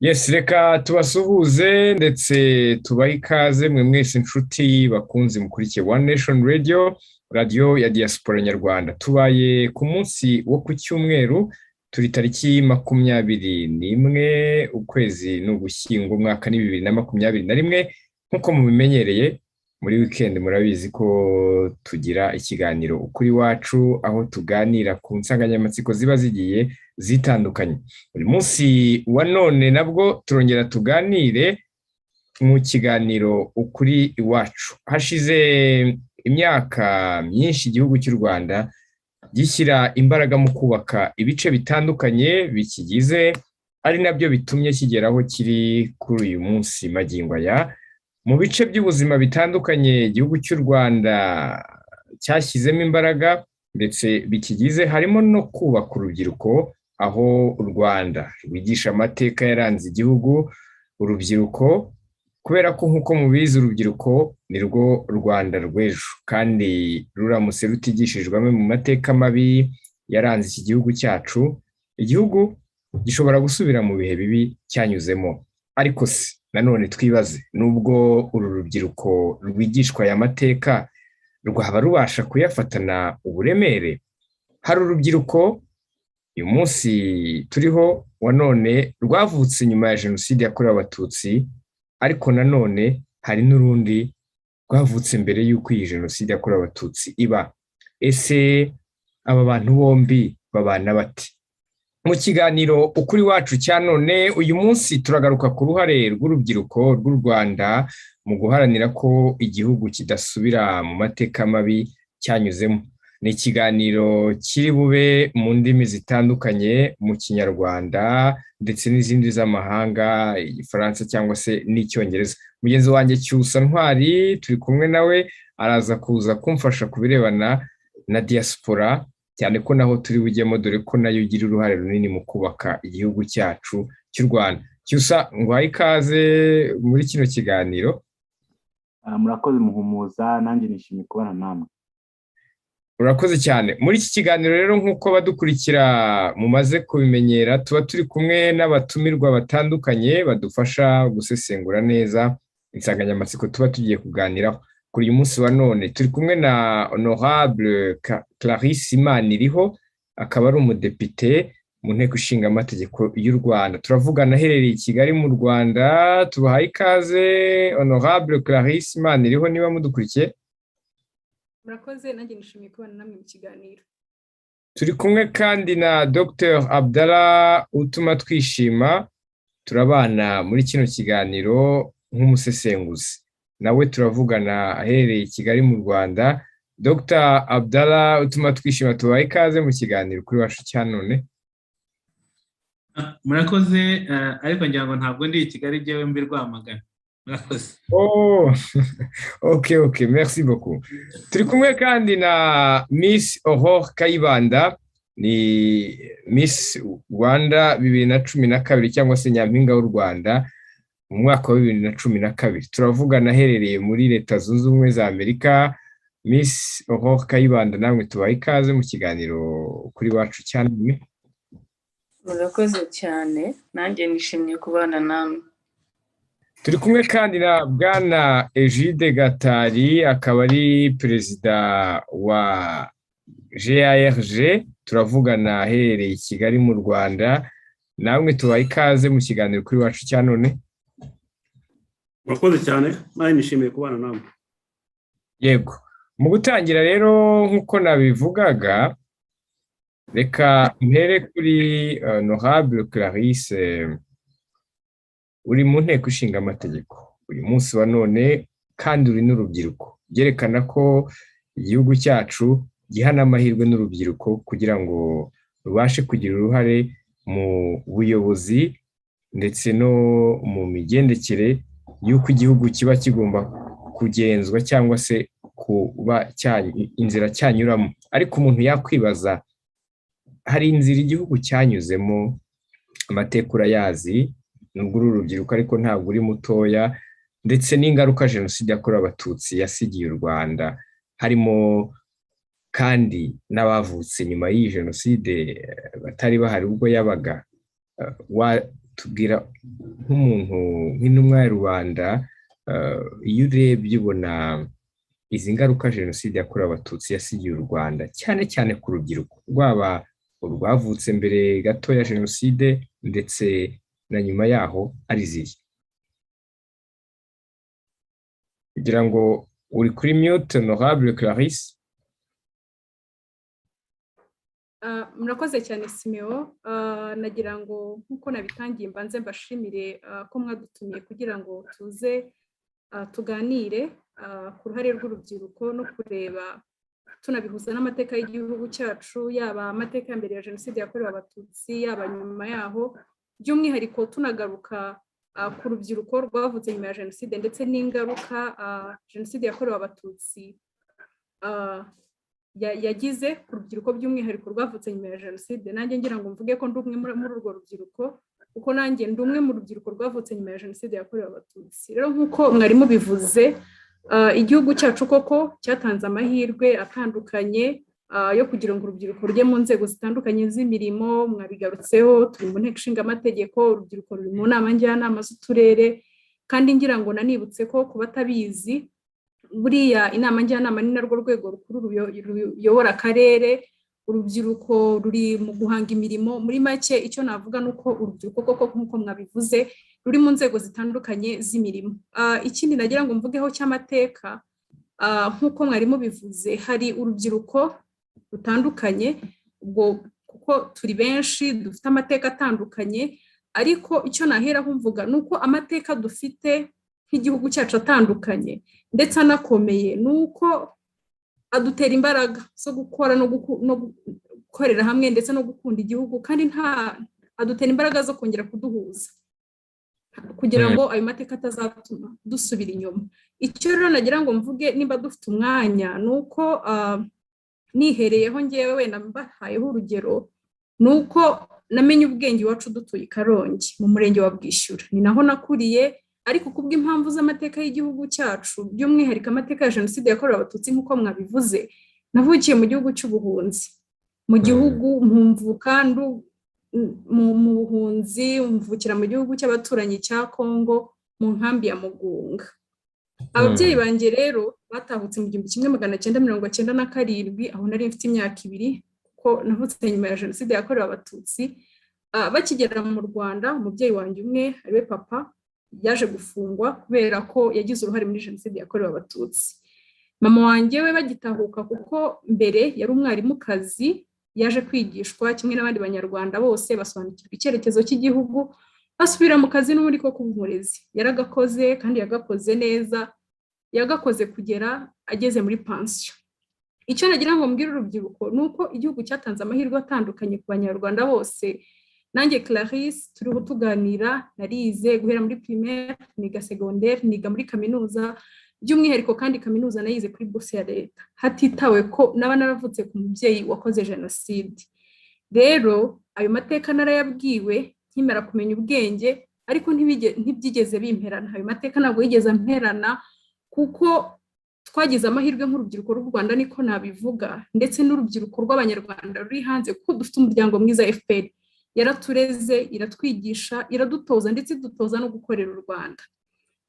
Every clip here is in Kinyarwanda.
Yes, reka tubasuhuze ndetse tubahe ikaze mwe mwese inshuti bakunze mukurikiye One Nation Radio, radio ya diaspora nyarwanda. Tubaye ku munsi wo ku cyumweru, turi tariki 21 ukwezi n'Ugushyingo umwaka ni 2021. Nkuko mubimenyereye muri weekend murabizi ko tugira ikiganiro ukuri wacu, aho tuganira ku nsanganyamatsiko ziba zigiye zitandukanye. Uyu munsi wa none nabwo turongera tuganire mu kiganiro ukuri iwacu. Hashize imyaka myinshi igihugu cy'u Rwanda gishyira imbaraga mu kubaka ibice bitandukanye bikigize, ari nabyo bitumye kigeraho kiri kuri uyu munsi magingo aya. Mu bice by'ubuzima bitandukanye igihugu cy'u Rwanda cyashyizemo imbaraga ndetse bikigize, harimo no kubaka urubyiruko, aho u Rwanda rwigisha amateka yaranze igihugu, urubyiruko, kubera ko nkuko mubizi urubyiruko ni rwo Rwanda rw'ejo, kandi ruramutse rutigishijwe mu mateka mabi yaranze iki gihugu cyacu, igihugu gishobora gusubira mu bihe bibi cyanyuzemo. Ariko se nanone twibaze, nubwo uru rubyiruko rwigishwa aya mateka rwaba rubasha kuyafatana uburemere? Hari urubyiruko uyu munsi turiho wa none rwavutse nyuma ya jenoside yakorewe Abatutsi, ariko nanone hari n'urundi rwavutse mbere y'uko iyi jenoside yakorewe Abatutsi iba. Ese aba bantu bombi babana bati? Mu kiganiro ukuri wacu cya none uyu munsi turagaruka ku ruhare rw'urubyiruko rw'u Rwanda mu guharanira ko igihugu kidasubira mu mateka mabi cyanyuzemo. Ni ikiganiro kiri bube mu ndimi zitandukanye, mu Kinyarwanda ndetse n'izindi z'amahanga, Igifaransa cyangwa se n'Icyongereza. Mugenzi wanjye Cyusa Ntwari turi kumwe nawe, araza kuza kumfasha kubirebana na diaspora, cyane ko naho turi bujyemo, dore ko nayo igira uruhare runini mu kubaka igihugu cyacu cy'u Rwanda. Cyusa, ngwaye ikaze muri kino kiganiro. Murakoze muhumuza, nanjye nishimiye kubana namwe. Urakoze cyane. Muri iki kiganiro rero nk'uko badukurikira mumaze kubimenyera, tuba turi kumwe n'abatumirwa batandukanye badufasha gusesengura neza insanganyamatsiko tuba tugiye kuganiraho. Kuri uyu munsi wa none turi kumwe na Honorable Clarisse Imaniriho, akaba ari umudepite mu nteko ishinga amategeko y'u Rwanda. Turavugana aherereye i Kigali mu Rwanda. Tubahaye ikaze Honorable Clarisse Imaniriho, niba mudukurikiye. Murakoze, nanjye nishimiye kubana namwe mu kiganiro. Turi kumwe kandi na Dr Abdallah utuma twishima, turabana muri kino kiganiro nk'umusesenguzi. Nawe turavugana aherereye i Kigali mu Rwanda. Dr Abdallah utuma twishima, tubahaye ikaze mu kiganiro kuri wacu cya none. Murakoze, ariko ngira ngo ntabwo ndi i Kigali, jyewe mbi Rwamagana. Murakoze. Oh, okay, merci beaucoup. Turi kumwe kandi na Miss Aurore Kayibanda, ni Miss Rwanda 2012 cyangwa se Nyampinga w'u Rwanda mu mwaka wa 2012. Turavugana aherereye muri Leta Zunze Ubumwe za Amerika. Miss Aurore Kayibanda, namwe tubaye ikaze mu kiganiro kuri wacu cyane. Murakoze cyane, nanjye nishimiye kubana namwe. Turi kumwe kandi na Bwana Egide Gatari, akaba ari perezida wa GARG. Turavugana aherereye i Kigali mu Rwanda. Namwe tubaye ikaze mu kiganiro kuri wacu cya none. Murakoze cyane, nawe nishimiye kubana namwe. Yego, mu gutangira rero nk'uko nabivugaga, reka mpere kuri Honorable Clarisse. Uri mu nteko ishinga amategeko uyu munsi wa none, kandi uri n'urubyiruko, byerekana ko igihugu cyacu gihana amahirwe n'urubyiruko kugira ngo rubashe kugira uruhare mu buyobozi ndetse no mu migendekere y'uko igihugu kiba kigomba kugenzwa cyangwa se kuba inzira cyanyuramo. Ariko umuntu yakwibaza, hari inzira igihugu cyanyuzemo, amateka urayazi, nubwo uri urubyiruko ariko ntabwo uri mutoya, ndetse n'ingaruka jenoside yakorewe Abatutsi yasigiye u Rwanda, harimo kandi n'abavutse nyuma y'iyi jenoside batari bahari ubwo yabaga. tubwira nk'umuntu nk'intumwa ya rubanda, iyo urebye ubona izi ngaruka jenoside yakorewe abatutsi yasigiye u Rwanda cyane cyane ku rubyiruko, rwaba urwavutse mbere gato ya jenoside ndetse na nyuma yaho ari zihe. kugira ngo uri kuri mute honorable Clarisse. Murakoze cyane Simeo, nagira ngo nkuko nabitangiye mbanze mbashimire ko mwadutumiye kugira ngo tuze tuganire ku ruhare rw'urubyiruko no kureba tunabihuza n'amateka y'igihugu cyacu, yaba amateka ya mbere ya jenoside yakorewe abatutsi, yaba nyuma yaho, by'umwihariko tunagaruka ku rubyiruko rwavutse nyuma ya jenoside ndetse n'ingaruka jenoside yakorewe abatutsi yagize ku rubyiruko by'umwihariko rwavutse nyuma ya jenoside. Nanjye ngira ngo mvuge ko ndi umwe muri urwo rubyiruko, kuko nanjye ndi umwe mu rubyiruko rwavutse nyuma ya jenoside yakorewe abatutsi. Rero nk'uko mwarimu bivuze, igihugu cyacu koko cyatanze amahirwe atandukanye yo kugira ngo urubyiruko rujye mu nzego zitandukanye z'imirimo. Mwabigarutseho, turi mu nteko ishinga amategeko, urubyiruko ruri mu nama njyanama z'uturere, kandi ngira ngo nanibutse ko ku batabizi, buriya inama njyanama ni narwo rwego rukuru ruyobora akarere. Urubyiruko ruri mu guhanga imirimo. Muri make icyo navuga nuko urubyiruko koko nk'uko mwabivuze ruri mu nzego zitandukanye z'imirimo. Ikindi nagira ngo mvugeho cy'amateka, nk'uko mwarimu bivuze, hari urubyiruko rutandukanye, ubwo kuko turi benshi dufite amateka atandukanye, ariko icyo naheraho mvuga nuko amateka dufite nk'igihugu cyacu atandukanye ndetse anakomeye, nuko adutera imbaraga zo gukora no gukorera hamwe ndetse no gukunda igihugu, kandi adutera imbaraga zo kongera kuduhuza kugira ngo ayo mateka atazatuma dusubira inyuma. Icyo rero nagira ngo mvuge, nimba dufite umwanya, nuko nihereyeho ngewe wenda mbahayeho urugero, nuko namenye ubwenge iwacu dutuye i Karongi mu murenge wa Bwishyura, ni naho nakuriye. Ariko kubw'impamvu z'amateka y'igihugu cyacu, by'umwihariko amateka ya jenoside yakorewe abatutsi nk'uko mwabivuze, navukiye mu gihugu cy'ubuhunzi, mu gihugu mvuka mu buhunzi, mvukira mu gihugu cy'abaturanyi cya Kongo mu nkambi ya Mugunga. Ababyeyi banjye rero batahutse mu 1997, aho nari mfite imyaka 2, kuko navutse nyuma ya jenoside yakorewe abatutsi. Bakigera mu Rwanda, umubyeyi wanjye umwe ariwe papa yaje gufungwa kubera ko yagize uruhare muri jenoside yakorewe abatutsi. Mama wanjye we bagitahuka, kuko mbere yari umwarimukazi, yaje kwigishwa kimwe n'abandi banyarwanda bose, basobanukirwa icyerekezo cy'igihugu, basubira mu kazi n'ubundi ko kuba umurezi. Yaragakoze kandi yagakoze neza, yagakoze kugera ageze muri pansiyo. Icyo nagira ngo mbwire urubyiruko nuko igihugu cyatanze amahirwe atandukanye ku banyarwanda bose. Nanjye Clarisse turiho tuganira, narize guhera muri primaire, niga secondaire, niga muri kaminuza, by'umwihariko kandi kaminuza nayize kuri bourse ya leta, hatitawe ko naba naravutse ku mubyeyi wakoze jenoside. Rero ayo mateka narayabwiwe nkimera kumenya ubwenge, ariko ntibyigeze bimperana. Ayo mateka ntabwo yigeze amperana, kuko twagize amahirwe nk'urubyiruko rw'u Rwanda, niko nabivuga, ndetse n'urubyiruko rw'abanyarwanda ruri hanze, kuko dufite umuryango mwiza FPR. Yaratureze, iratwigisha, iradutoza, ndetse dutoza no gukorera u Rwanda.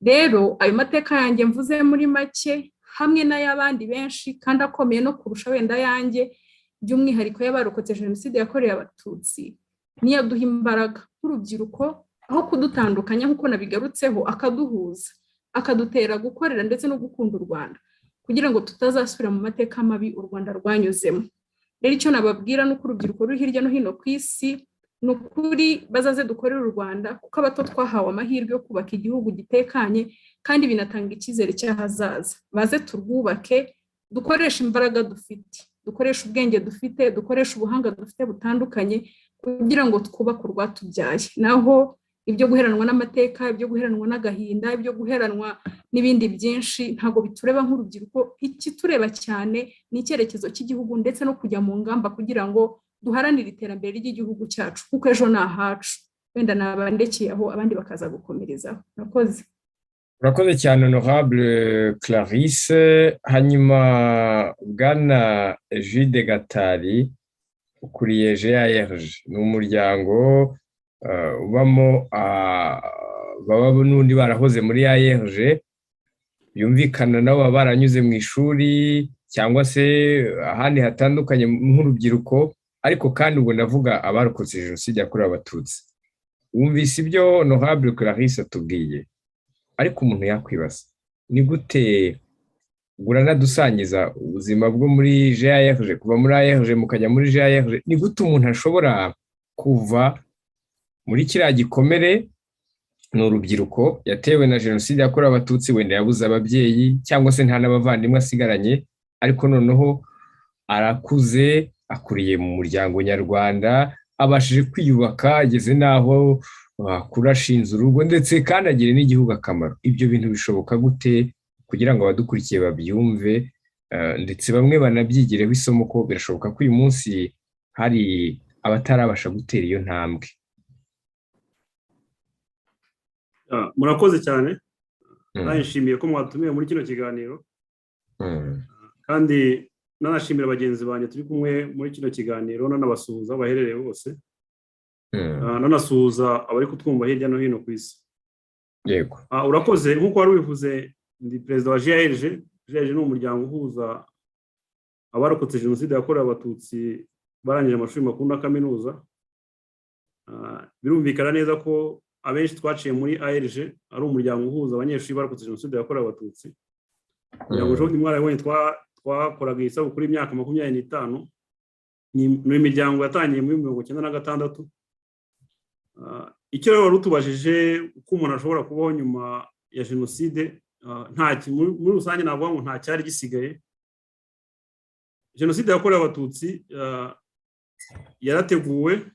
Rero ayo mateka yanjye mvuze muri make, hamwe n'ay'abandi benshi kandi akomeye no kurusha wenda yanjye, by'umwihariko y'abarokotse jenoside yakorewe abatutsi, niyo aduha imbaraga nk'urubyiruko, aho kudutandukanya nk'uko nabigarutseho, akaduhuza, akadutera gukorera ndetse no gukunda u Rwanda, kugira ngo tutazasubira mu mateka mabi u Rwanda rwanyuzemo. Rero icyo nababwira nuko urubyiruko ruri hirya no hino ku isi, nukuri bazaze dukorera u Rwanda, kuko abato twahawe amahirwe yo kubaka igihugu gitekanye kandi binatanga icyizere cy'ahazaza. Baze turwubake, dukoresha imbaraga dufite, dukoresha ubwenge dufite, dukoresha ubuhanga dufite butandukanye, kugira ngo twubake urwatubyaye. Naho ibyo guheranwa n'amateka, ibyo guheranwa n'agahinda, ibyo guheranwa n'ibindi byinshi ntabwo bitureba nk'urubyiruko. Ikitureba cyane ni icyerekezo cy'igihugu, ndetse no kujya mu ngamba kugira ngo duharanire iterambere ry'igihugu cyacu, kuko ejo ni ahacu. Wenda nabandekeye aho, abandi bakaza gukomerezaho. Murakoze. Urakoze cyane honorable Clarisse. Hanyuma bwana Jude Gatari, ukuriye GARG, ni umuryango ubamo baba n'undi barahoze muri ARG, byumvikana nabo baba baranyuze mu ishuri cyangwa se ahandi hatandukanye nk'urubyiruko, ariko kandi ubwo ndavuga abarokotse jenoside yakorewe abatutsi. Wumvise ibyo Honorable Clarisse atubwiye, ariko umuntu yakwibaza ni gute uranadusangiza ubuzima bwo muri GARG, kuva muri ARG mukajya muri GARG, ni gute umuntu ashobora kuva muri kiriya gikomere, ni urubyiruko yatewe na jenoside yakorewe abatutsi, wenda yabuze ababyeyi cyangwa se nta n'abavandimwe asigaranye, ariko noneho arakuze, akuriye mu muryango nyarwanda, abashije kwiyubaka, ageze n'aho akura, ashinze urugo ndetse kandi agire n'igihugu akamaro. Ibyo bintu bishoboka gute kugira ngo abadukurikiye babyumve, ndetse bamwe banabyigireho isomo ko birashoboka ko uyu munsi hari abatarabasha gutera iyo ntambwe? Murakoze cyane, nishimiye ko mwatumiye muri kino kiganiro, kandi nanashimira bagenzi banjye turi kumwe muri kino kiganiro, nanabasuhuza baherereye bose, nanasuhuza abari kutwumva hirya no hino ku isi. Yego. Urakoze, nk'uko wari ubivuze, ndi perezida wa GARG. GARG ni umuryango uhuza abarokotse jenoside yakorewe abatutsi barangije amashuri makuru na kaminuza. Birumvikana neza ko abenshi twaciye muri ARG, ari umuryango uhuza abanyeshuri barokotse jenoside yakorewe abatutsi. Kugira ngo ejo mwarabonye twakoraga isabukuru y'imyaka 25. Ni imiryango yatangiye muri 1996. Icyo rero wari utubajije uko umuntu ashobora kubaho nyuma ya jenoside, muri rusange navuga ngo nta cyari gisigaye. Jenoside yakorewe abatutsi yarateguwe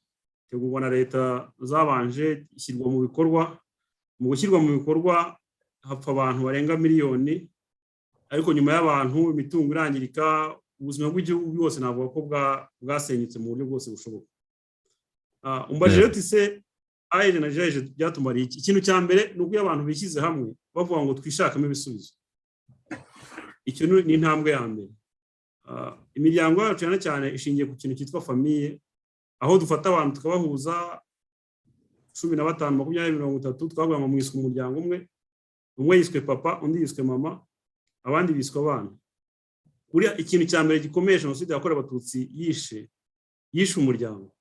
na leta zabanje, ishyirwa mu bikorwa. Mu gushyirwa mu bikorwa hapfa abantu barenga miliyoni, ariko nyuma y'abantu imitungo irangirika, ubuzima bw'igihugu bwose navuga ko bwasenyutse mu buryo bwose bushoboka. Umbajije uti se ARG na GARG byatumariye iki? Ikintu cya mbere ni uko abantu bishyize hamwe bavuga ngo twishakamo ibisubizo. Icyo ni intambwe ya mbere. Imiryango yacu cyane cyane ishingiye ku kintu cyitwa famiye, aho dufata abantu tukabahuza 15, 20, 30, twavuga ngo mwiswe umuryango umwe yiswe papa, undi yiswe mama, abandi biswe abana. Kuriya ikintu cya mbere gikomeye jenoside yakorewe abatutsi yishe umuryango.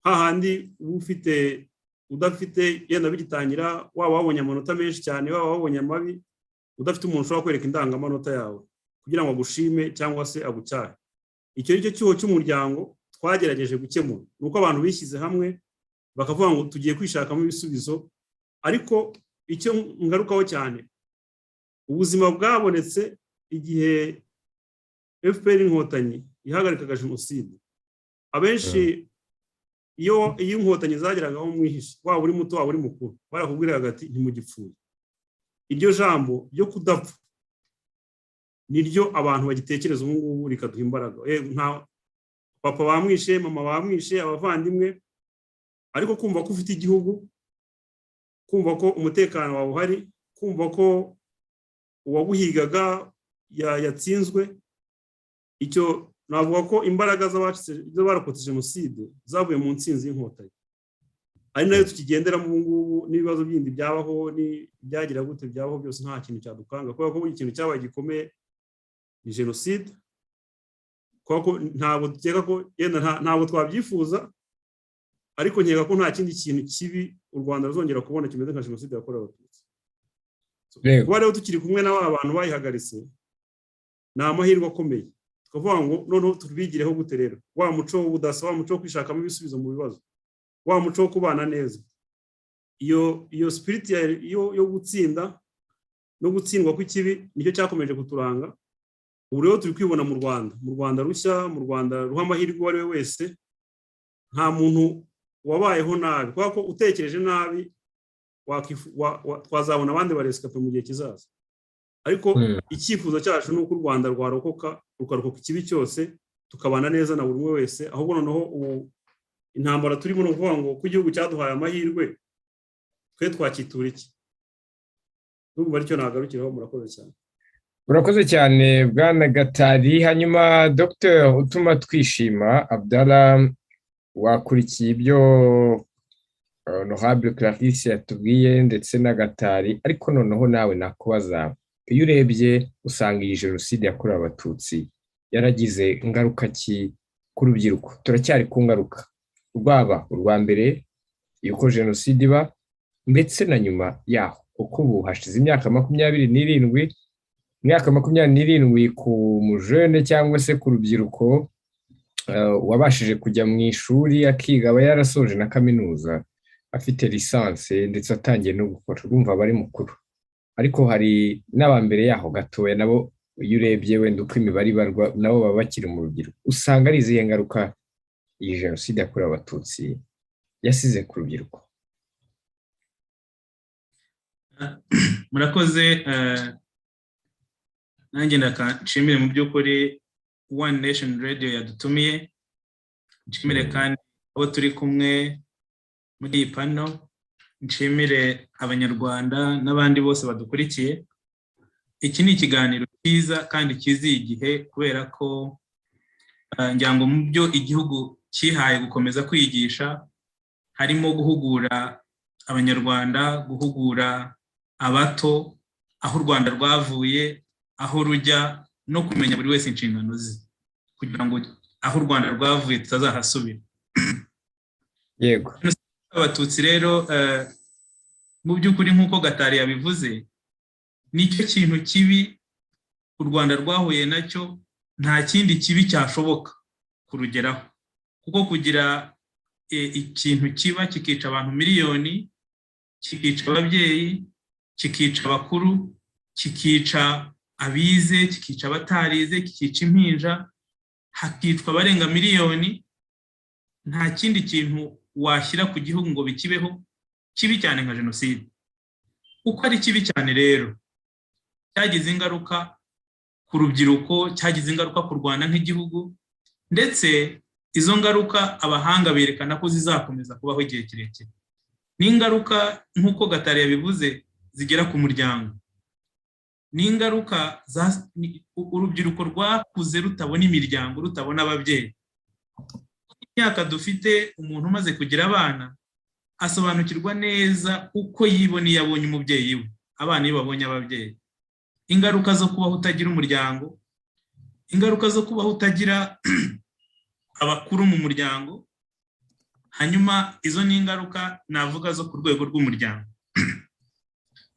Hahandi udafite yenda bigitangira, waba wabonye amanota menshi cyane, waba wabonye mabi, udafite umuntu ushobora kwereka indangamanota yawe kugira ngo agushime cyangwa se agucyahe. Icyo nicyo cyuho cy'umuryango twagerageje gukemura. Nuko abantu bishyize hamwe bakavuga ngo tugiye kwishakamo ibisubizo. Ariko icyo ngarukaho cyane, ubuzima bwabonetse igihe FPR inkotanyi ihagarikaga jenoside. Abenshi iyo inkotanyi zageragaho mwihishe, waba uri muto waba uri mukuru, barakubwiraga ati ntimugipfuye. Iryo jambo ryo kudapfa niryo abantu bagitekereza ubu ngubu rikaduha imbaraga. Nta papa bamwishe, mama bamwishe, abavandimwe, ariko kumva ko ufite igihugu, kumva ko umutekano wawe uhari, kumva ko uwaguhigaga yatsinzwe, icyo navuga ko imbaraga z'abarokotse jenoside zavuye mu ntsinzi y'inkotanyi. Ari nayo tukigenderamo ubu ngubu, n'ibibazo bindi byabaho byagira gute byabaho byose nta kintu cyadukanga, kubera ko ikintu cyabaye gikomeye ni jenoside. Kuko ntabwo dukeka ko yenda ntabwo twabyifuza, ariko nkeka ko nta kindi kintu kibi u Rwanda ruzongera kubona kimeze nka jenoside yakorewe abatutsi. Kuba rero tukiri kumwe n'abantu bayihagaritse ni amahirwe akomeye. Tukavuga ngo noneho tubigireho gute rero? Wa muco w'ubudasa, wa muco wo kwishakamo ibisubizo mu bibazo, wa muco wo kubana neza, iyo spirit yo gutsinda no gutsindwa kw'ikibi nicyo cyakomeje kuturanga. Ubu rero turi kwibona mu Rwanda rushya, mu Rwanda ruha amahirwe uwo ari we wese. Nta muntu wabayeho nabi, kubera ko utekereje nabi twazabona abandi baresikape mu gihe kizaza. Ariko icyifuzo cyacu ni uko u Rwanda rwarokoka, rukarokoka ikibi cyose, tukabana neza na buri umwe wese. Ahubwo noneho ubu intambara turimo no kuvuga ngo ku gihugu cyaduhaye amahirwe, twe twakitura iki? Ndumva aricyo nagarukiraho. Murakoze cyane. Urakoze cyane Bwana Gatari. Hanyuma Dr. Utuma Twishima Abdallah, wakurikiye ibyo honorable Clarisse yatubwiye ndetse na Gatari, ariko noneho nawe nakubaza, iyo urebye usanga iyi jenoside yakorewe abatutsi yaragize ingaruka ki ku rubyiruko? Turacyari ku ngaruka, rwaba urwa mbere yuko jenoside iba ndetse na nyuma yaho, kuko ubu hashize imyaka 27, imyaka 27 ku mujene cyangwa se ku rubyiruko wabashije kujya mu ishuri akiga, aba yarasoje na kaminuza afite lisanse ndetse atangiye no gukora, urumva bari mukuru. Ariko hari n'abambere yaho gatoya nabo, iyo urebye wenda uko imibare ibarwa, nabo baba bakiri mu rubyiruko. Usanga ari izihe ngaruka iyi jenoside yakorewe abatutsi yasize ku rubyiruko? Murakoze. Nanjye nshimire mu by'ukuri One Nation Radio yadutumiye, nshimire kandi abo turi kumwe muri iyi pano, nshimire abanyarwanda n'abandi bose badukurikiye. Iki ni ikiganiro cyiza kandi kiziye igihe, kubera ko ngira ngo mu byo igihugu cyihaye gukomeza kwigisha harimo guhugura abanyarwanda, guhugura abato aho u Rwanda rwavuye, aho rujya, no kumenya buri wese inshingano ze, kugira ngo aho u Rwanda rwavuye tutazahasubira. Yego. Abatutsi rero mu by'ukuri nk'uko Gatari yabivuze, nicyo kintu kibi u Rwanda rwahuye nacyo, nta kindi kibi cyashoboka kurugeraho, kuko kugira ikintu kiba kikica abantu miliyoni, kikica ababyeyi, kikica abakuru, kikica abize, kikica abatarize, kikica impinja, hakicwa abarenga miliyoni, nta kindi kintu washyira ku gihugu ngo bikibeho kibi cyane nka jenoside. Uko ari kibi cyane rero, cyagize ingaruka ku rubyiruko, cyagize ingaruka ku Rwanda nk'igihugu, ndetse izo ngaruka abahanga berekana ko zizakomeza kubaho igihe kirekire. Ni ingaruka nk'uko Gatari yabivuze zigera ku muryango, ni ingaruka urubyiruko rwakuze rutabona imiryango, rutabona ababyeyi. Imyaka dufite, umuntu umaze kugira abana asobanukirwa neza uko yibona iyo abonye umubyeyi we, abana iyo babonye ababyeyi. Ingaruka zo kubaho utagira umuryango, ingaruka zo kubaho utagira abakuru mu muryango, hanyuma izo ni ingaruka navuga zo ku rwego rw'umuryango.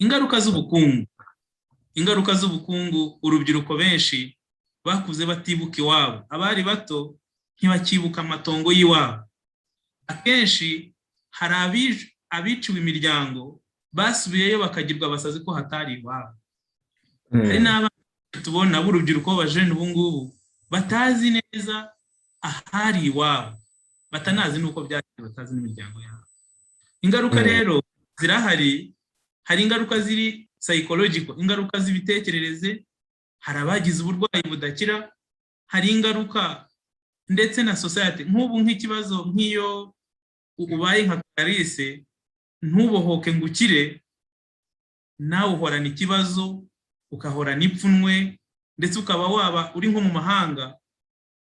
Ingaruka z'ubukungu, ingaruka z'ubukungu, urubyiruko benshi bakuze batibuka iwabo, abari bato ntibakibuka amatongo y'iwabo. Akenshi hari abiciwe imiryango basubiyeyo bakagirwa abasazi ko hatari iwabo. Hari n'abana tubona b'urubyiruko b'abajene ubu ngubu batazi neza ahari iwabo, batanazi n'uko byagiye, batazi n'imiryango yabo. Ingaruka rero zirahari, hari ingaruka ziri psychological, ingaruka z'ibitekerereze, hari abagize uburwayi budakira, hari ingaruka ndetse na society. Nk'ubu nk'ikibazo nk'iyo ubaye nka Clarisse, ntubohoke ngo ukire, nawe uhorana ikibazo, ukahorana ipfunwe, ndetse ukaba waba uri nko mu mahanga,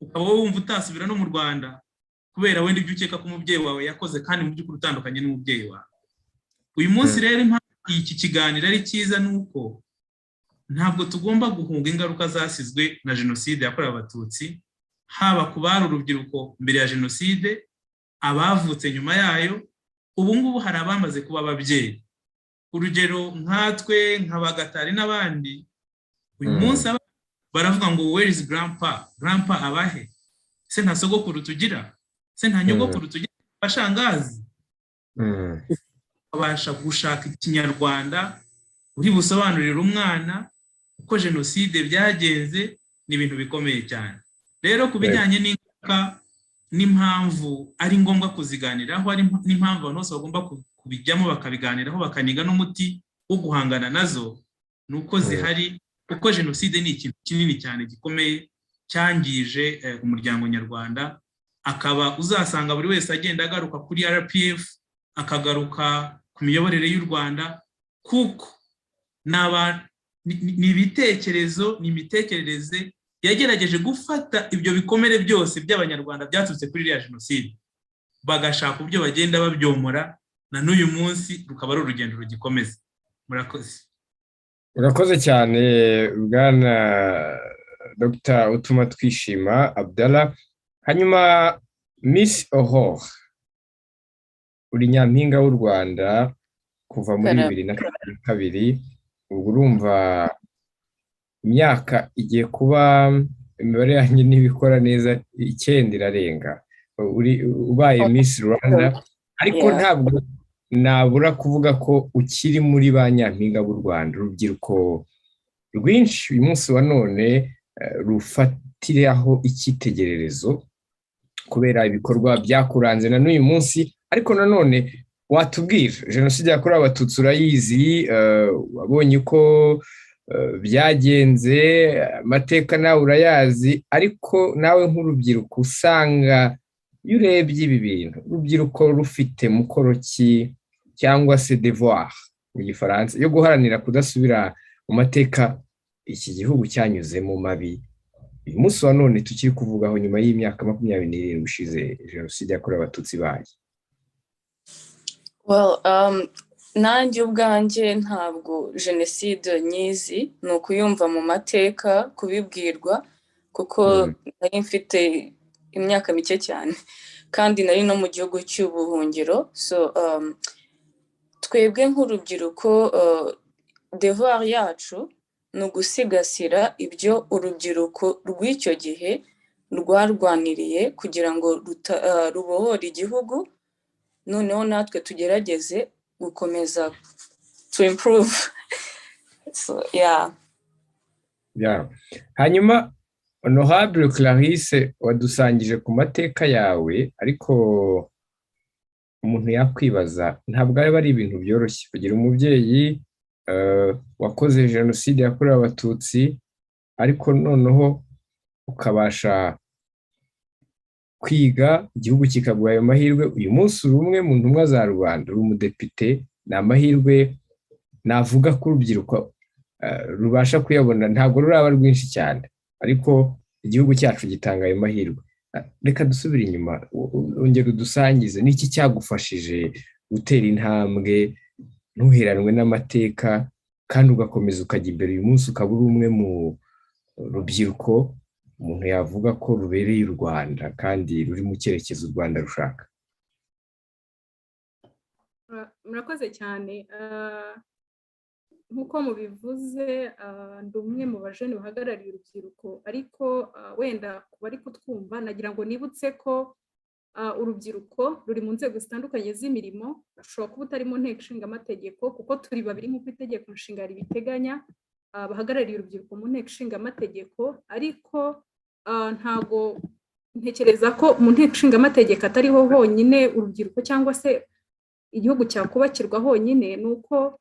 ukaba wumva utasubira no mu Rwanda kubera wenda ibyo ukeka ko umubyeyi wawe yakoze, kandi mu by'ukuri utandukanye n'umubyeyi wawe. Uyu munsi rero iki kiganiro ari cyiza, nuko ntabwo tugomba guhunga ingaruka zasizwe na jenoside yakorewe abatutsi, haba ku bari urubyiruko mbere ya jenoside, abavutse nyuma yayo. Ubu ngubu hari abamaze kuba ababyeyi, urugero nkatwe nka Gatari n'abandi. Uyu munsi baravuga ngo where is grandpa? Grandpa abahe? Se nta sogokuru tugira? Se nta nyogokuru tugira? Bashangazi. Abasha gushaka ikinyarwanda, uri busobanurira umwana uko jenoside byagenze, ni ibintu bikomeye cyane. Rero kubijyanye n'ingaruka n'impamvu ari ngombwa kuziganiraho, ari n'impamvu abantu bose bagomba kubijyamo bakabiganiraho, bakaniga n'umuti wo guhangana nazo, nuko zihari, kuko jenoside ni ikintu kinini cyane gikomeye cyangije umuryango nyarwanda. Akaba uzasanga buri wese agenda agaruka kuri RPF, akagaruka ku miyoborere y'u Rwanda, kuko ni ibitekerezo, ni imitekerereze yagerageje gufata ibyo bikomere byose by'abanyarwanda byaturutse kuri iriya jenoside, bagashaka uburyo bagenda babyomora na n'uyu munsi rukaba ari urugendo rugikomeza. Murakoze. Urakoze cyane bwana Dr. Utuma Twishima Abdallah. Hanyuma Miss Aurore, uri nyampinga w'u Rwanda kuva muri 2022, ubwo urumva imyaka igiye kuba imibare yanjye n'ibikora neza 9 irarenga ubaye Miss Rwanda, ariko ntabwo nabura kuvuga ko ukiri muri ba nyampinga b'u Rwanda. Urubyiruko rwinshi uyu munsi wa none rufatiraho icyitegererezo kubera ibikorwa byakuranze na n'uyu munsi. Ariko nanone watubwira jenoside yakorewe abatutsi urayizi, wabonye uko byagenze, amateka nawe urayazi, ariko nawe nk'urubyiruko usanga iyo urebye ibi bintu urubyiruko rufite mukoro ki cyangwa se devoir mu gifaransa yo guharanira kudasubira mu mateka iki gihugu cyanyuzemo mabi, uyu munsi wa none tukiri kuvugaho nyuma y'imyaka 27 ushize jenoside yakorewe abatutsi baye? Well, nanjye ubwanjye ntabwo jenoside nyizi, ni ukuyumva mu mateka, kubibwirwa, kuko nari mfite imyaka mike cyane kandi nari no mu gihugu cy'ubuhungiro. So twebwe nk'urubyiruko devoir yacu ni ugusigasira ibyo urubyiruko rw'icyo gihe rwarwaniriye kugira ngo rubohore igihugu, noneho natwe tugerageze gukomeza to improve. So yeah. Hanyuma Honorable Clarisse, wadusangije ku mateka yawe, ariko umuntu yakwibaza ntabwo ari ibintu byoroshye kugira umubyeyi wakoze jenoside yakorewe abatutsi, ariko noneho ukabasha kwiga, igihugu kikaguha ayo mahirwe. Uyu munsi uri umwe mu ntumwa za rubanda, uri umudepite. Ni amahirwe navuga ko urubyiruko rubasha kuyabona, ntabwo ruraba rwinshi cyane, ariko igihugu cyacu gitanga ayo mahirwe. Reka dusubire inyuma, ongera udusangize n'iki cyagufashije gutera intambwe ntuheranwe n'amateka kandi ugakomeza ukajya imbere. Uyu munsi ukaba uri umwe mu rubyiruko umuntu yavuga ko rubereye u Rwanda kandi ruri mu cyerekezo u Rwanda rushaka. Murakoze cyane. Nk'uko mubivuze, ndi umwe mu bajene bahagarariye urubyiruko, ariko wenda kuba ari kutwumva nagira ngo nibutse ko urubyiruko ruri mu nzego zitandukanye z'imirimo. Ushobora kuba utari mu nteko ishinga amategeko, kuko turi babiri nk'uko itegeko nshinga ribiteganya, bahagarariye urubyiruko mu nteko ishinga amategeko, ariko ntago ntekereza ko mu nteko ishinga amategeko atariho honyine urubyiruko cyangwa se igihugu cyakubakirwa honyine. Ni uko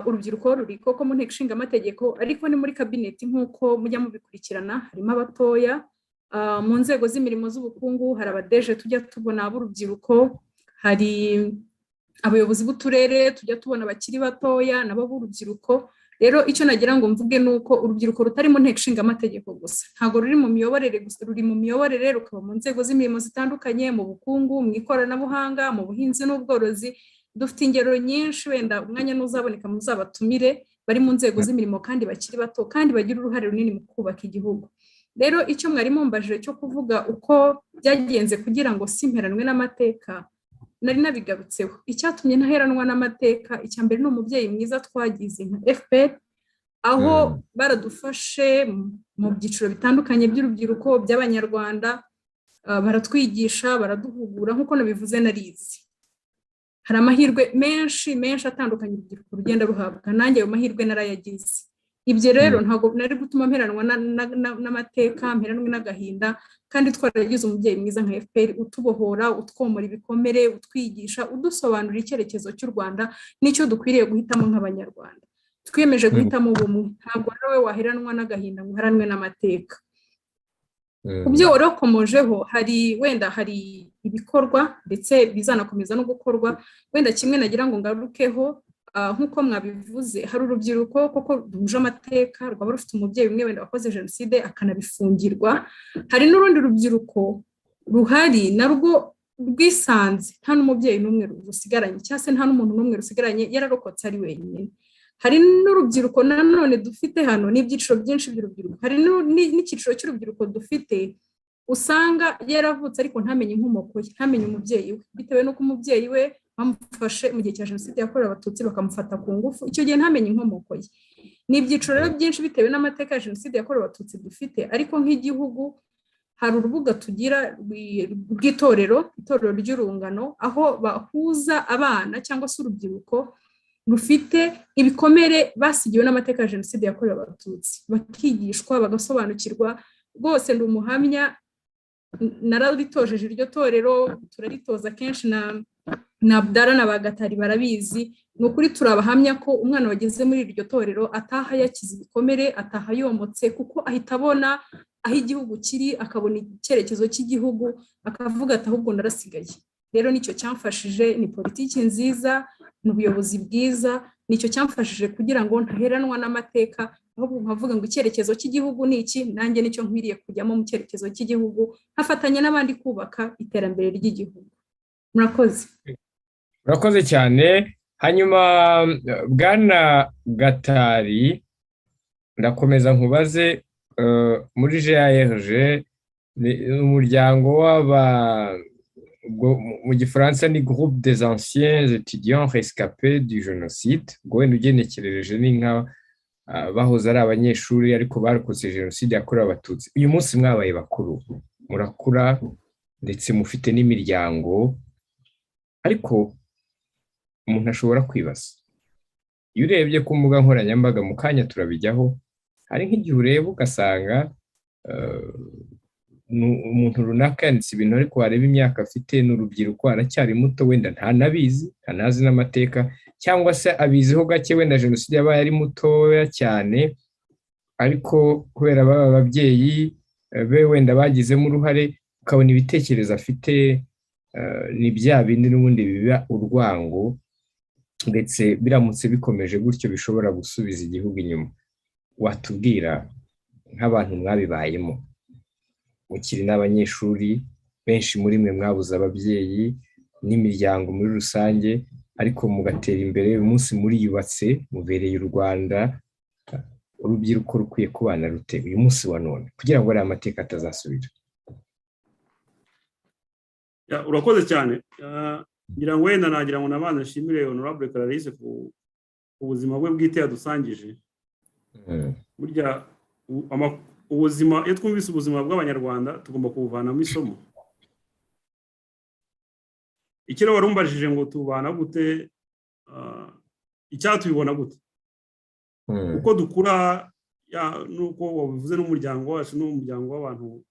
urubyiruko ruri koko mu nteko ishinga amategeko, ariko ni muri kabineti nk'uko mujya mubikurikirana, harimo abatoya. Mu nzego z'imirimo z'ubukungu hari abadeje tujya tubona b'urubyiruko, hari abayobozi b'uturere tujya tubona bakiri batoya nabo b'urubyiruko. Rero icyo nagira ngo mvuge ni uko urubyiruko rutari mu nteko ishinga amategeko gusa, ntabwo ruri mu miyoborere gusa, ruri mu miyoborere, rukaba mu nzego z'imirimo zitandukanye, mu bukungu, mu ikoranabuhanga, mu buhinzi n'ubworozi. Dufite ingero nyinshi, wenda umwanya n'uzaboneka muzabatumire, bari mu nzego z'imirimo kandi bakiri bato kandi bagira uruhare runini mu kubaka igihugu. Rero icyo mwari mumbajije cyo kuvuga uko byagenze kugira ngo simperanwe n'amateka, nari nabigarutseho. Icyatumye ntaheranwa n'amateka, icya mbere ni umubyeyi mwiza twagize nka FPR, aho baradufashe mu byiciro bitandukanye by'urubyiruko by'abanyarwanda, baratwigisha, baraduhugura. Nk'uko nabivuze narizi, hari amahirwe menshi atandukanye urubyiruko rugenda ruhabwa, nanjye ayo mahirwe narayagize. Ibyo rero ntabwo nari gutuma mperanwa n'amateka, mperanwe n'agahinda, kandi twaragize umubyeyi mwiza nka FPR utubohora, utwomora ibikomere, utwigisha, udusobanurira icyerekezo cy'u Rwanda n'icyo dukwiriye guhitamo nk'abanyarwanda. Twiyemeje guhitamo ubumwe, ntabwo nawe waheranwa n'agahinda ngo uheranwe n'amateka. Ku byo warakomojeho, hari ibikorwa ndetse bizanakomeza no gukorwa. Wenda kimwe nagira ngo ngarukeho, nk'uko mwabivuze, hari urubyiruko koko ruje amateka, rwaba rufite umubyeyi umwe wenda wakoze jenoside akanabifungirwa. Hari n'urundi rubyiruko ruhari narwo rwisanze nta n'umubyeyi n'umwe rusigaranye cyangwa se nta n'umuntu n'umwe rusigaranye yararokotse ari wenyine. Hari n'urubyiruko nanone dufite hano n'ibyiciro byinshi by'urubyiruko, hari n'icyiciro cy'urubyiruko dufite usanga yaravutse ariko ntamenye inkomoko ye, ntamenye umubyeyi we, bitewe n'uko umubyeyi we bamufashe mu gihe cya jenoside yakorewe abatutsi bakamufata ku ngufu, icyo gihe ntamenye inkomoko ye. Ni ibyiciro rero byinshi bitewe n'amateka ya jenoside yakorewe abatutsi dufite, ariko nk'igihugu hari urubuga tugira rw'itorero ry'urungano, aho bahuza abana cyangwa se urubyiruko rufite ibikomere basigiwe n'amateka ya jenoside yakorewe abatutsi, bakigishwa bagasobanukirwa. Rwose ndi umuhamya, nararitojeje iryo torero, turaritoza kenshi na Abdara na Bagatari barabizi. Ni ukuri turabahamya ko umwana wageze muri iryo torero ataha yakize ibikomere, ataha yomotse, kuko ahita abona aho igihugu kiri, akabona icyerekezo cy'igihugu, akavuga ati ahubwo narasigaye. Rero nicyo cyamfashije, ni politiki nziza, ni ubuyobozi bwiza, nicyo cyamfashije kugira ngo ntaheranwa n'amateka, ahubwo nkavuga ngo icyerekezo cy'igihugu ni iki, nanjye nicyo nkwiriye kujyamo mu cyerekezo cy'igihugu, hafatanya n'abandi kubaka iterambere ry'igihugu. Murakoze. Murakoze cyane. Hanyuma Bwana Gatari, ndakomeza nkubaze, muri GARG umuryango mu gifaransa ni groupe des anciens étudiants rescapés du génocide, ngo wenda ugenekerereje ni nka bahoze ari abanyeshuri ariko barokotse jenoside yakorewe abatutsi. Uyu munsi mwabaye bakuru, murakura ndetse mufite n'imiryango, ariko umuntu ashobora kwibaza, iyo urebye ku mbuga nkoranyambaga, mu kanya turabijyaho, hari nk'igihe ureba ugasanga umuntu runaka yanditse ibintu ariko wareba imyaka afite, n'urubyiruko aracyari muto, wenda ntanabizi, ntanazi n'amateka, cyangwa se abiziho gake, wenda jenoside yabaye ari mutoya cyane, ariko kubera baba ababyeyi be wenda bagizemo uruhare, ukabona ibitekerezo afite ni bya bindi n'ubundi biba urwango, ndetse biramutse bikomeje gutyo bishobora gusubiza igihugu inyuma. Watubwira nk'abantu mwabibayemo, mukiri n'abanyeshuri, benshi muri mwe mwabuze ababyeyi n'imiryango muri rusange, ariko mugatera imbere, uyu munsi muriyubatse, mubereye u Rwanda, urubyiruko rukwiye kubana rute uyu munsi wa none kugira ngo ari amateka atazasubira? Urakoze cyane. Ngira ngo wenda nagira ngo nabanze nshimire Honorable Clarisse ku ubuzima bwe bwite yadusangije. Burya ubuzima, iyo twumvise ubuzima bw'abanyarwanda tugomba kubuvanamo isomo. Ikiro warumbajije ngo tubana gute, icyatubibona gute, uko dukura, nuko wabivuze n'umuryango wacu, n'umuryango w'abantu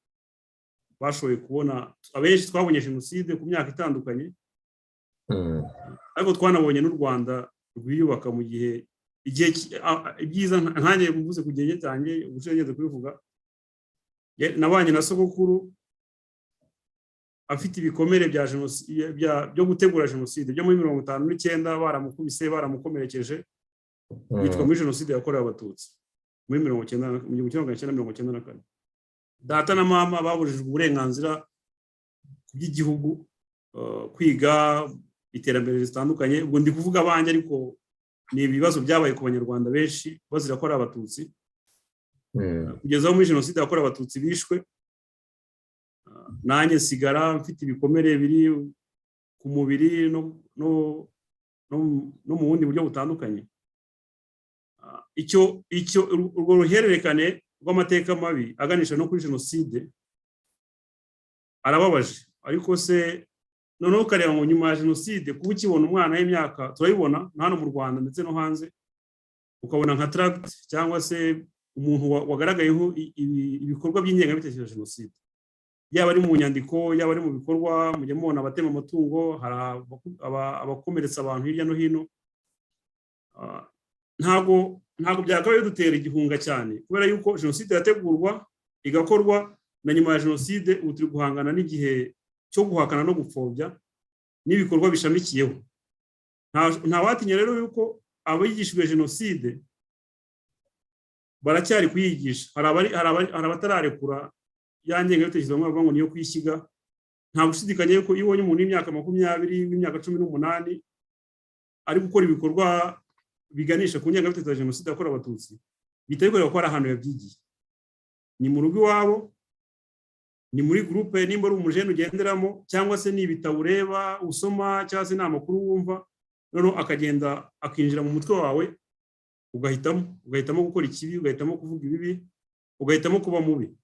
bashoboye kubona, abenshi twabonye jenoside ku myaka itandukanye, ariko twanabonye n'u Rwanda rwiyubaka mu gihe ibyiza. Nkanjye mvuze ku gihe cyanjye, ubushobozi kubivuga, nabanye na sogokuru afite ibikomere byo gutegura jenoside byo muri 1959, baramukubise, baramukomerekeje, yitwa muri jenoside yakorewe abatutsi muri 1994. Data na mama babujijwe uburenganzira bw'igihugu, kwiga, iterambere zitandukanye. Ubwo ndi kuvuga abanje, ariko ni ibibazo byabaye ku banyarwanda benshi bazira ko ari abatutsi, kugeza muri jenoside yakorewe abatutsi bishwe. Nanjye sigara mfite ibikomere biri ku mubiri no mu bundi buryo butandukanye. Urwo ruhererekane rw'amateka mabi aganisha no kuri jenoside arababaje, ariko se noneho ukareba ngo nyuma ya jenoside kuba ukibona umwana w'imyaka, turabibona hano mu Rwanda ndetse no hanze, ukabona nka tract cyangwa se umuntu wagaragayeho ibikorwa by'ingengabitekerezo ya jenoside, yaba ari mu nyandiko, yaba ari mu bikorwa. Mujye mubona abatema amatungo, hari abakomeretsa abantu hirya no hino. Ntabwo byakabaye dutera igihunga cyane, kubera yuko jenoside yategurwa igakorwa, na nyuma ya jenoside ubu turi guhangana n'igihe cyo guhakana no gupfobya n'ibikorwa bishamikiyeho. Nta watinya rero yuko abigishijwe jenoside baracyari kuyigisha. Hari abatararekura ya ngengabitekerezo bavuga ngo niyo kwishyiga, nta gushidikanya yuko iyo ubonye umuntu w'imyaka 20 w'imyaka 18 ari gukora ibikorwa biganisha ku ngengabitekerezo ya jenoside yakorewe abatutsi bitayikorera ko ari ahantu yabyigiye, ni mu rugo iwabo, ni muri groupe nimba ari umujene ugenderamo, cyangwa se ni ibitabo ureba usoma, cyangwa se ni amakuru wumva, noneho akagenda akinjira mu mutwe wawe, ugahitamo gukora ikibi, ugahitamo kuvuga ibibi, ugahitamo kuba mubi.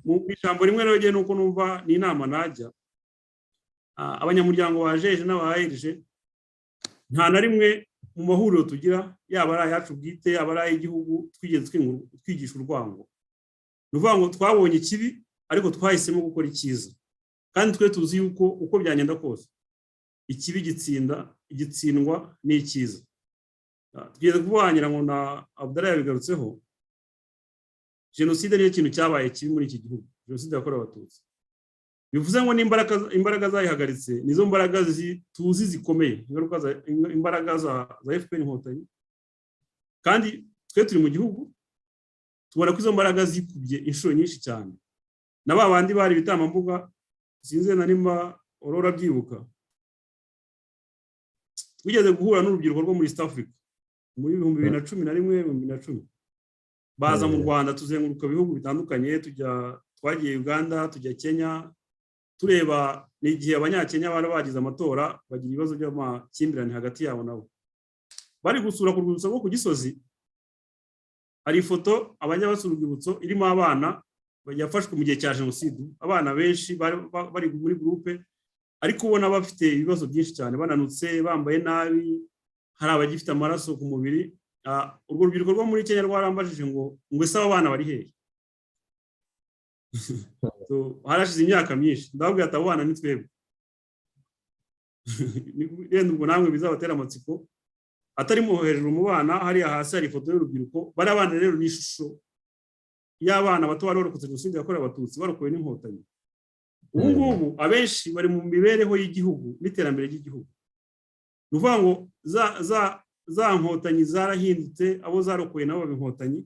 Mu ijambo rimwe rero giye nuko numva ni inama najya abanyamuryango bajeje n'abahereje, nta na rimwe mu mahuriro tugira, yaba ari ayacu bwite, yaba ari ay'igihugu, twigisha urwango. Nuvuga ngo twabonye ikibi ariko twahisemo gukora icyiza, kandi twe tuzi yuko uko byagenda kose ikibi igitsindwa n'icyiza. Tugeze kubangira ngo na Abdallah yabigarutseho, jenoside ni ikintu cyabaye kibi muri iki gihugu, jenoside yakorewe abatutsi. Bivuze ngo imbaraga zayihagaritse nizo mbaraga tuzi zikomeye, imbaraga za FPR Inkotanyi, kandi twe turi mu gihugu tubona ko izo mbaraga zikubye inshuro nyinshi cyane. Na babandi bari bitamambuga, sinze na nimba urabyibuka, twigeze guhura n'urubyiruko rwo muri East Africa muri 2011 baza mu Rwanda, tuzenguruka ibihugu bitandukanye, twagiye Uganda, tujya Kenya, tureba n'igihe abanyakenya bari bagize amatora, bagira ibibazo by'amakimbirane hagati yabo nabo. Bari gusura ku rwibutso rwo ku Gisozi, hari ifoto abanyabasura urwibutso irimo abana yafashwe mu gihe cya jenoside, abana benshi bari muri groupe, ariko ubona bafite ibibazo byinshi cyane, bananutse, bambaye nabi, hari abagifite amaraso ku mubiri. Urwo rubyiruko rwo muri Kenya rwarambajije ngo ese aba bana bari hehe? Harashize imyaka myinshi, ndababwira ati abo bana ni twebwe. Rero ubwo namwe bizabatera amatsiko, atari mu hejuru mu bana, hariya hasi hari ifoto y'urubyiruko. Bari abana rero ni ishusho y'abana bato bari barokotse jenoside yakorewe abatutsi, barokowe n'inkotanyi. Ubu ngubu abenshi bari mu mibereho y'igihugu n'iterambere ry'igihugu. Ni ukuvuga ngo za nkotanyi zarahindutse, abo zarokoye nabo b'inkotanyi,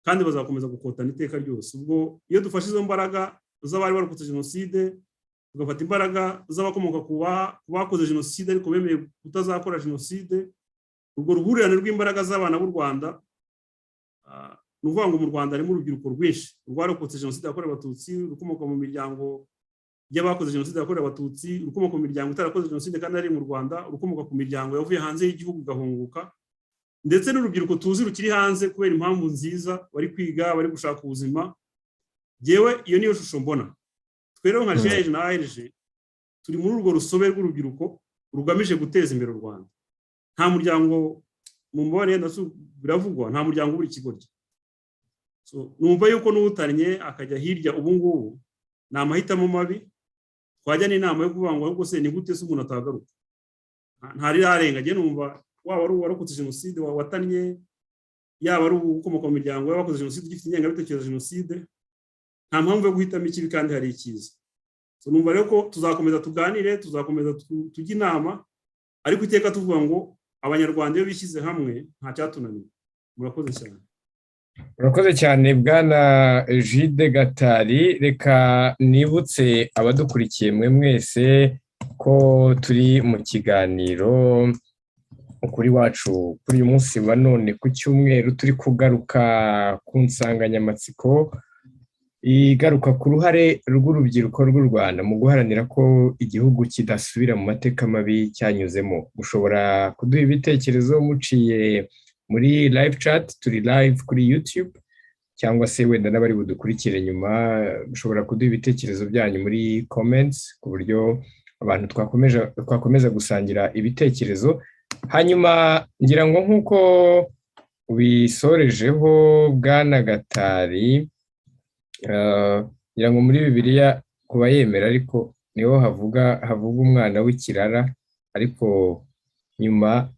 kandi bazakomeza gukotana iteka ryose. Ubwo iyo dufashe izo mbaraga z'abari barokotse jenoside, tugafata imbaraga z'abakomoka ku bakoze jenoside ariko bemeye kutazakora jenoside, urwo ruhurirane rw'imbaraga z'abana b'u Rwanda, ni ukuvuga ngo mu Rwanda harimo urubyiruko rwinshi rwarokotse jenoside yakorewe abatutsi, rukomoka mu miryango y'abakoze jenoside yakorewe abatutsi, rukomoka mu miryango itarakoze jenoside kandi ari mu Rwanda, rukomoka ku miryango yavuye hanze y'igihugu gahunguka, ndetse n'urubyiruko tuzi rukiri hanze kubera impamvu nziza, bari kwiga, bari gushaka ubuzima. Jewe iyo niyo shusho mbona. Twero nka jeje na ARG turi muri urwo rusobe rw'urubyiruko rugamije guteza imbere u Rwanda. Nta muryango mu mbone biravugwa, nta muryango uri kigoryi. Numva yuko n'utaranye akajya hirya ubu ngubu ni amahitamo mabi. Twajya n'inama yo kuvuga ngo ahubwo se ni gute se umuntu atagaruka. Ntari arenga, je numva waba ari uwarokotse jenoside watanye, yaba ari ukomoka mu miryango y'abakoze jenoside ugifite ingengabitekerezo ya jenoside, nta mpamvu yo guhitamo ikibi kandi hari icyiza. Numva rero ko tuzakomeza tuganire, tuzakomeza tujya inama, ariko iteka tuvuga ngo abanyarwanda iyo bishyize hamwe nta cyatunaniye. Murakoze cyane. Murakoze cyane Bwana Gide Gatari. Reka nibutse abadukurikiye mwe mwese ko turi mu kiganiro ukuri wacu kuri uyu munsi wa none ku cyumweru, turi kugaruka ku nsanganyamatsiko igaruka ku ruhare rw'urubyiruko rw'u Rwanda mu guharanira ko igihugu kidasubira mu mateka mabi cyanyuzemo. Mushobora kuduha ibitekerezo muciye muri live chat, turi live kuri YouTube, cyangwa se wenda n'abari budukurikire nyuma mushobora kuduha ibitekerezo byanyu muri comments, ku buryo abantu twakomeza gusangira ibitekerezo. Hanyuma ngira ngo nk'uko bisorejeho Bwana Gatari, ngira ngo muri Bibiliya kuba yemera ariko niho havuga umwana w'ikirara, ariko nyuma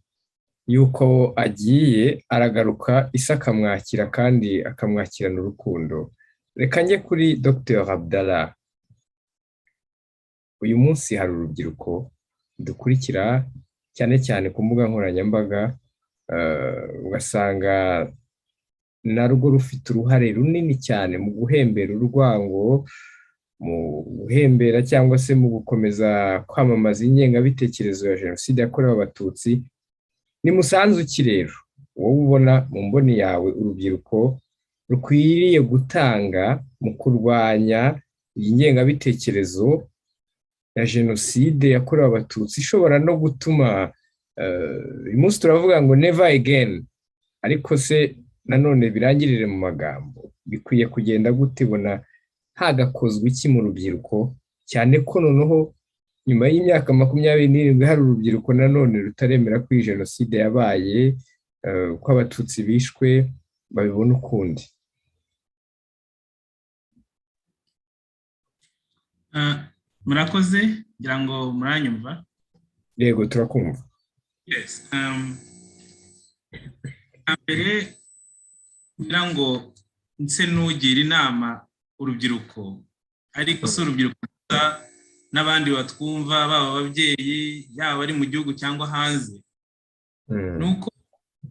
yuko agiye aragaruka Isi akamwakira kandi akamwakirana urukundo. Reka njye kuri Dr. Abdallah. Uyu munsi hari urubyiruko dukurikira cyane cyane ku mbuga nkoranyambaga, ugasanga narwo rufite uruhare runini cyane mu guhembera urwango mu guhembera cyangwa se mu gukomeza kwamamaza ingengabitekerezo ya jenoside yakorewe abatutsi. Ni musanzu ki rero wowe ubona mu mboni yawe urubyiruko rukwiriye gutanga mu kurwanya iyi ngengabitekerezo ya jenoside yakorewe abatutsi ishobora no gutuma uyu munsi turavuga ngo never again, ariko se nanone birangirire mu magambo? Bikwiye kugenda gutibona hagakozwe iki mu rubyiruko, cyane ko noneho nyuma y'imyaka 27 hari urubyiruko nanone rutaremera ko iyi jenoside yabaye, ko abatutsi bishwe babibona ukundi. Murakoze, ngira ngo muranyumva. Yego, turakumva. Yes. Mbere ngira ngo nse nugira inama urubyiruko, ariko si urubyiruko n'abandi batwumva, baba ababyeyi, yaba ari mu gihugu cyangwa hanze. Nuko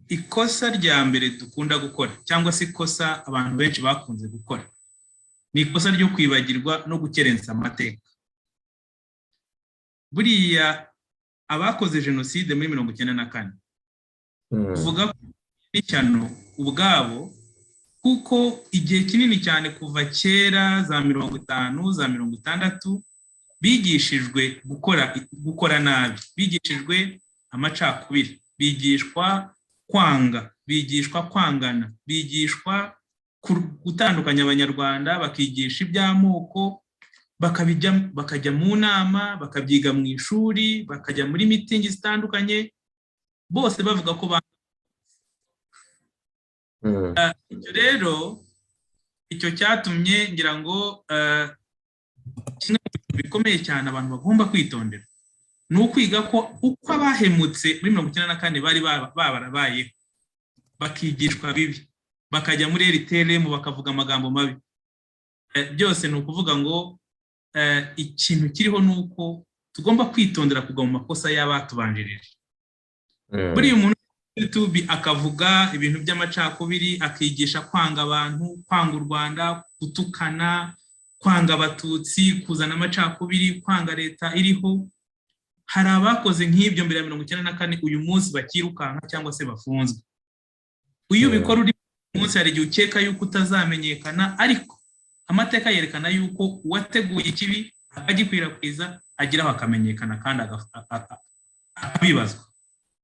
ikosa rya mbere dukunda gukora, cyangwa se ikosa abantu benshi bakunze gukora, ni ikosa ryo kwibagirwa no gukerensa amateka. Buriya abakoze jenoside muri 1994 tuvuga ko n'ishyano ubwabo, kuko igihe kinini cyane kuva kera za 50 za 60 bigishijwe gukora nabi, bigishijwe amacakubiri, bigishwa kwanga, bigishwa kwangana, bigishwa gutandukanya abanyarwanda, bakigisha iby'amoko, bakajya mu nama, bakabyiga mu ishuri, bakajya muri mitingi zitandukanye, bose bavuga ko icyo rero icyo cyatumye ngira ngo kimwe mu bintu bikomeye cyane abantu bagomba kwitondera ni ukwiga ko uko abahemutse muri 1994 bari barabayeho, bakigishwa bibi, bakajya muri RTLM bakavuga amagambo mabi, byose ni ukuvuga ngo ikintu kiriho nuko tugomba kwitondera kugwa mu makosa y'abatubanjirije. Buri umuntu YouTube akavuga ibintu by'amacakubiri, akigisha kwanga abantu, kwanga u Rwanda, gutukana, kwanga abatutsi, kuzana amacakubiri, kwanga leta iriho. Hari abakoze nk'ibyo mbere ya 1994 uyu munsi bakirukanka cyangwa se bafunzwe. Uyu bikora uri munsi hari igihe ukeka yuko utazamenyekana, ariko amateka yerekana yuko uwateguye ikibi akagikwirakwiza agiraho akamenyekana kandi akabibazwa.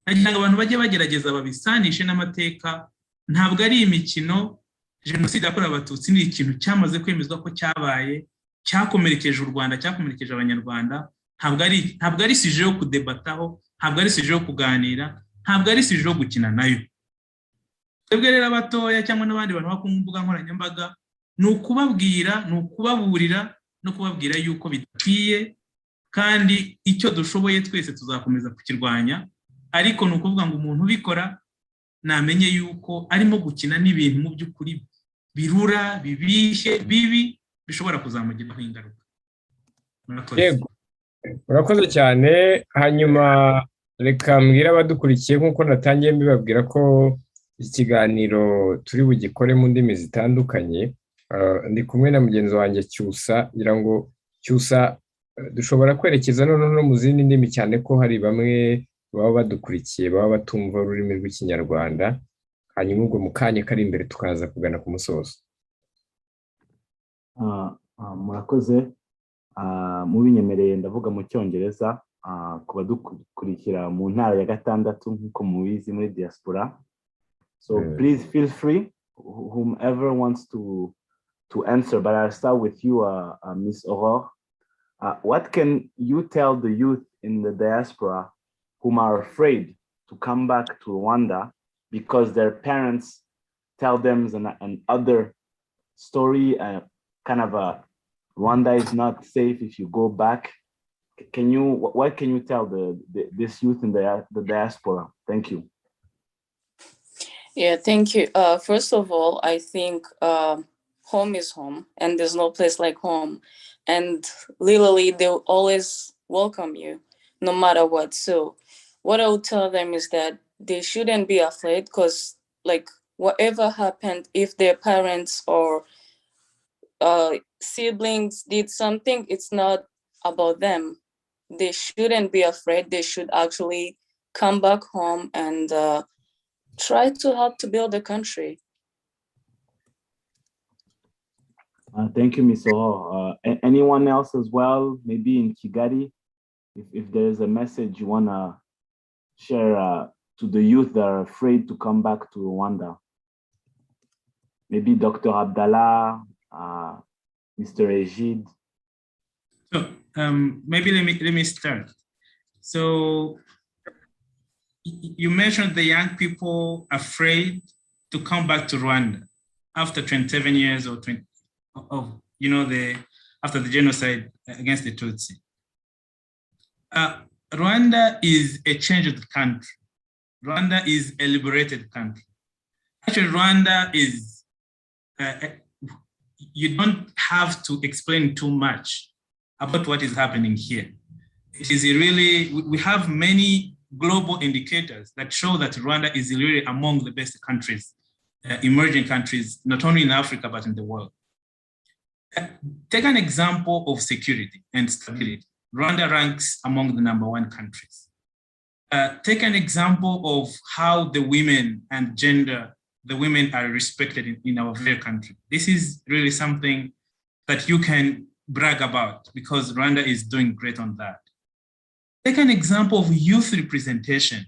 Nagira ngo abantu bajye bagerageza babisanishe n'amateka. Ntabwo ari imikino. Jenoside yakorewe abatutsi ni ikintu cyamaze kwemezwa ko cyabaye, cyakomerekeje u Rwanda, cyakomerekeje abanyarwanda. Ntabwo ari sije yo kudebataho, ntabwo ari sije yo kuganira, ntabwo ari sije yo gukina nayo. Twebwe rero abatoya cyangwa n'abandi bantu bakumva imbuga nkoranyambaga, ni ukubabwira, ni ukubaburira no kubabwira yuko bidakwiye, kandi icyo dushoboye twese tuzakomeza kukirwanya. Ariko ni ukuvuga ngo umuntu ubikora namenye yuko arimo gukina n'ibintu mu by'ukuri birura, bibishye, bibi, bishobora kuzamugiraho ingaruka. Yego, urakoze cyane. Hanyuma reka mbwira abadukurikiye nk'uko natangiye mbibabwira ko ikiganiro turi bugikore mu ndimi zitandukanye. Ndi kumwe na mugenzi wanjye Cyusa, ngira ngo Cyusa dushobora kwerekeza no mu zindi ndimi, cyane ko hari bamwe baba badukurikiye baba batumva ururimi rw'ikinyarwanda. Hanyuma ubwo mu kanya kari imbere tukaza kugana ku musozo. Murakoze. Mubinyemereye ndavuga mu cyongereza kuba dukurikira mu ntara ya 6 nk'uko mubizi muri diaspora. So please feel free, whomever wants to answer, but I'll start with you, Miss Aurore. What can you tell the youth in the diaspora whom are afraid to come back to Rwanda because their parents tell them an other story, kind of a Rwanda is not safe if you go back? What can you tell this youth in the diaspora? Thank you. Yeah, thank you. First of all, I think home is home, and there's no place like home. And literally, they'll always welcome you, no matter what. So what I would tell them is that they shouldn't be afraid, because like whatever happened, if their parents or siblings did something, it's not about them. They shouldn't be afraid. They should actually come back home and try to help to build the country. Thank you, Ms. Oho. Anyone else as well, maybe in Kigali, if there is a message you want to share to the youth that are afraid to come back to Rwanda? Maybe Dr. Abdallah, Mr. Ejid. So maybe let me start. So you mentioned the young people afraid to come back to Rwanda after 27 years or 20 of after the genocide against the Tutsi. Rwanda is a changed country. Rwanda is a liberated country. Actually, Rwanda is, you don't have to explain too much about what is happening here. It is really, we have many global indicators that show that Rwanda is really among the best countries, emerging countries, not only in Africa, but in the world. Take an example of security and stability. Rwanda ranks among the #1 countries. Take an example of how the women and gender, the women are respected in our very country. This is really something that you can brag about because Rwanda is doing great on that. Take an example of youth representation.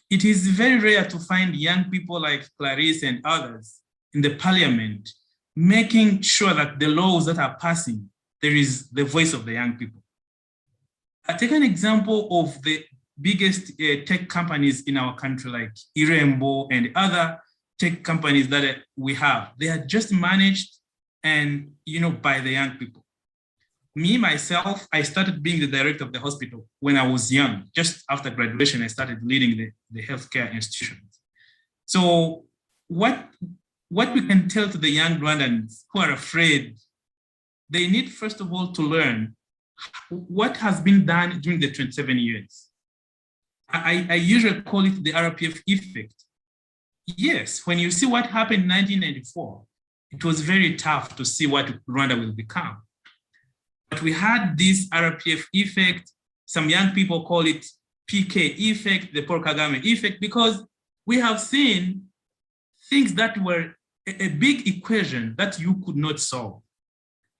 It is very rare to find young people like Clarice and others in the parliament, making sure that the laws that are passing, there is the voice of the young people. Take an example of the biggest tech companies in our country, like Irembo and other tech companies that we have. They are just managed and, by the young people. Me, myself, I started being the director of the hospital when I was young. Just after graduation, I started leading the healthcare institutions. So what we can tell to the young Rwandans who are afraid, they need, first of all, to learn what has been done during the 27 years. I usually call it the RPF effect. Yes, when you see what happened in 1994, it was very tough to see what Rwanda will become. But we had this RPF effect. Some young people call it PK effect, the Paul Kagame effect, because we have seen things that were a big equation that you could not solve.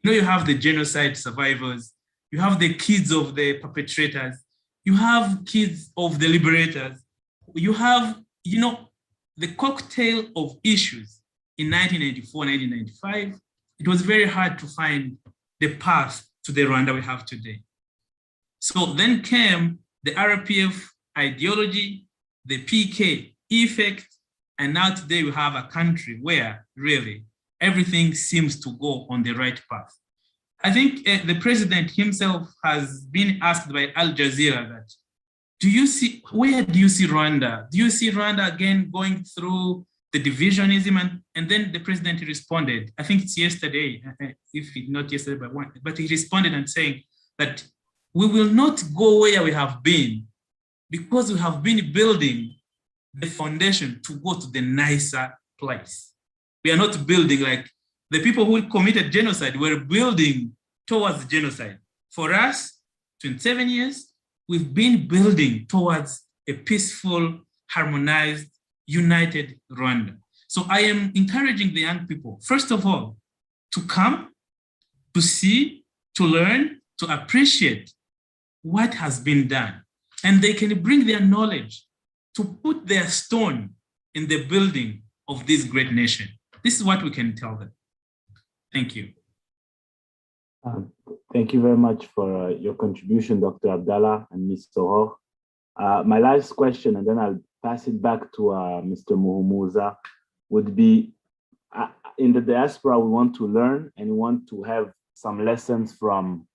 You have the genocide survivors, you have the kids of the perpetrators, you have kids of the liberators, you have, the cocktail of issues in 1994, 1995. It was very hard to find the path to the Rwanda we have today. So then came the RPF ideology, the PK effect, and now today we have a country where really everything seems to go on the right path. I think the president himself has been asked by Al Jazeera that, where do you see Rwanda? Do you see Rwanda again going through the divisionism? And then the president responded, I think it's yesterday, if not yesterday, but he responded and saying that we will not go where we have been because we have been building the foundation to go to the nicer place. We are not building like the people who committed genocide were building towards genocide. For us, 27 years, we've been building towards a peaceful, harmonized, united Rwanda. So I am encouraging the young people, first of all, to come, to see, to learn, to appreciate what has been done. And they can bring their knowledge to put their stone in the building of this great nation. This is what we can tell them. Thank you. Thank you very much for your contribution, Dr. Abdallah and Ms. Soho. My last question, and then I'll pass it back to Mr. Muhumuza, would be, in the diaspora, we want to learn and we want to have some lessons from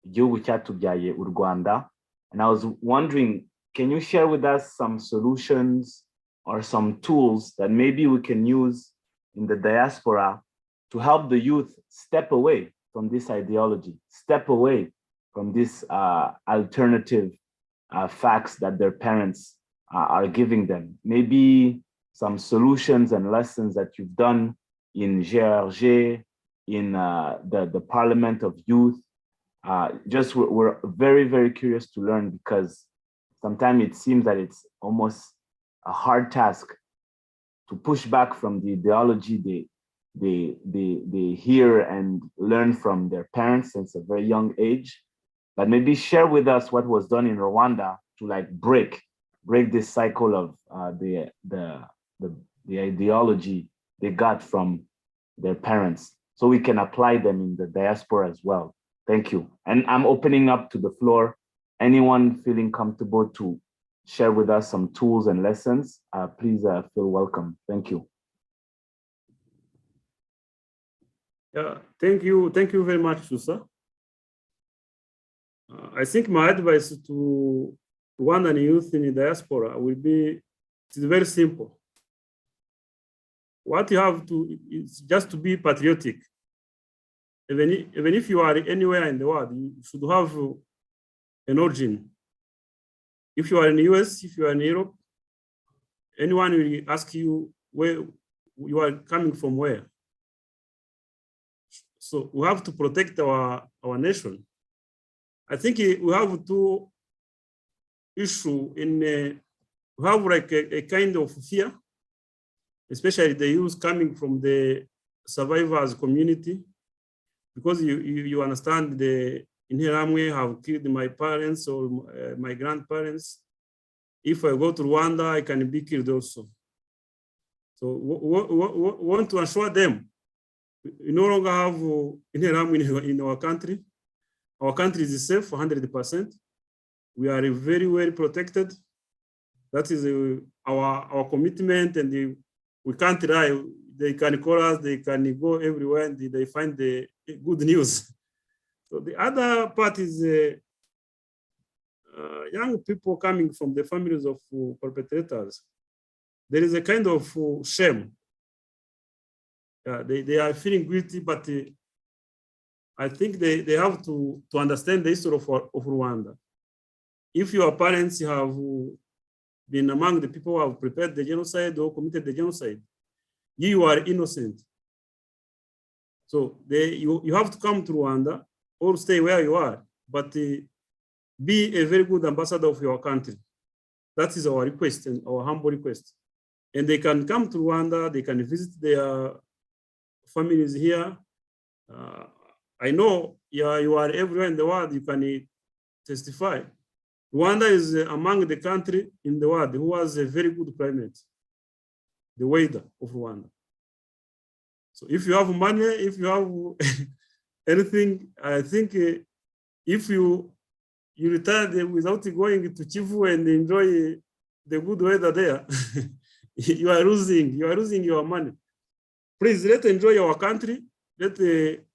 igihugu cyatubyaye u Rwanda. And I was wondering, can you share with us some solutions or some tools that maybe we can use in the diaspora to help the youth step away from this ideology, step away from this alternative facts that their parents are giving them? Maybe some solutions and lessons that you've done in GRG in the Parliament of Youth. Just we're very, very curious to learn, because sometimes it seems that it's almost a hard task to push back from the ideology they hear and learn from their parents since a very young age. But maybe share with us what was done in Rwanda to like break this cycle of the ideology they got from their parents, so we can apply them in the diaspora as well. Thank you. And I'm opening up to the floor. Anyone feeling comfortable to share with us some tools and lessons, please feel welcome. Thank you. Yeah, thank you very much, Susa. I think my advice to Rwandan youth in the diaspora will be, it's very simple. What you have to is just to be patriotic. Even if you are anywhere in the world, you should have an origin. If you are in the US, if you are in Europe, anyone will ask you where you are coming from, where. So we have to protect our nation. I think we have two issues we have like a kind of fear, especially the youth coming from the survivors community, because you understand the Interahamwe have killed my parents or my grandparents. If I go to Rwanda, I can be killed also. So want to assure them we no longer have Interahamwe in our country. Our country is safe 100%. We are very well protected. That is our commitment, and we can't lie. They can call us, they can go everywhere, and they find the good news. So the other part is young people coming from the families of perpetrators. There is a kind of shame. They are feeling guilty, but I think they have to understand the history of Rwanda. If your parents have been among the people who have prepared the genocide or committed the genocide, you are innocent. So you have to come to Rwanda or stay where you are, but be a very good ambassador of your country. That is our request and our humble request. And they can come to Rwanda, they can visit their families here. I know you are everywhere in the world, you can testify. Rwanda is among the country in the world who has a very good climate, the weather of Rwanda. So if you have money, if you have anything, I think if you retire without going to Kivu and enjoy the good weather there, you are losing your money. Please, let's enjoy our country. Let's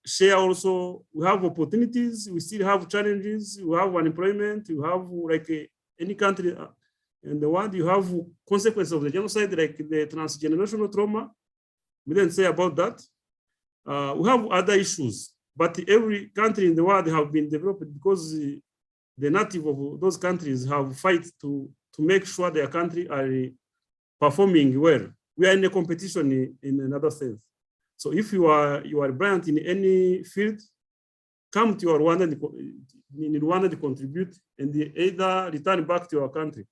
share also. We have opportunities. We still have challenges. We have unemployment. You have like any country in the world. You have consequences of the genocide, like the transgenerational trauma. We didn't say about that. We have other issues, but every country in the world have been developed because the native of those countries have fight to make sure their country are performing well. We are in a competition in another sense. So if you are brilliant in any field, come to Rwanda to contribute and either return back to your country.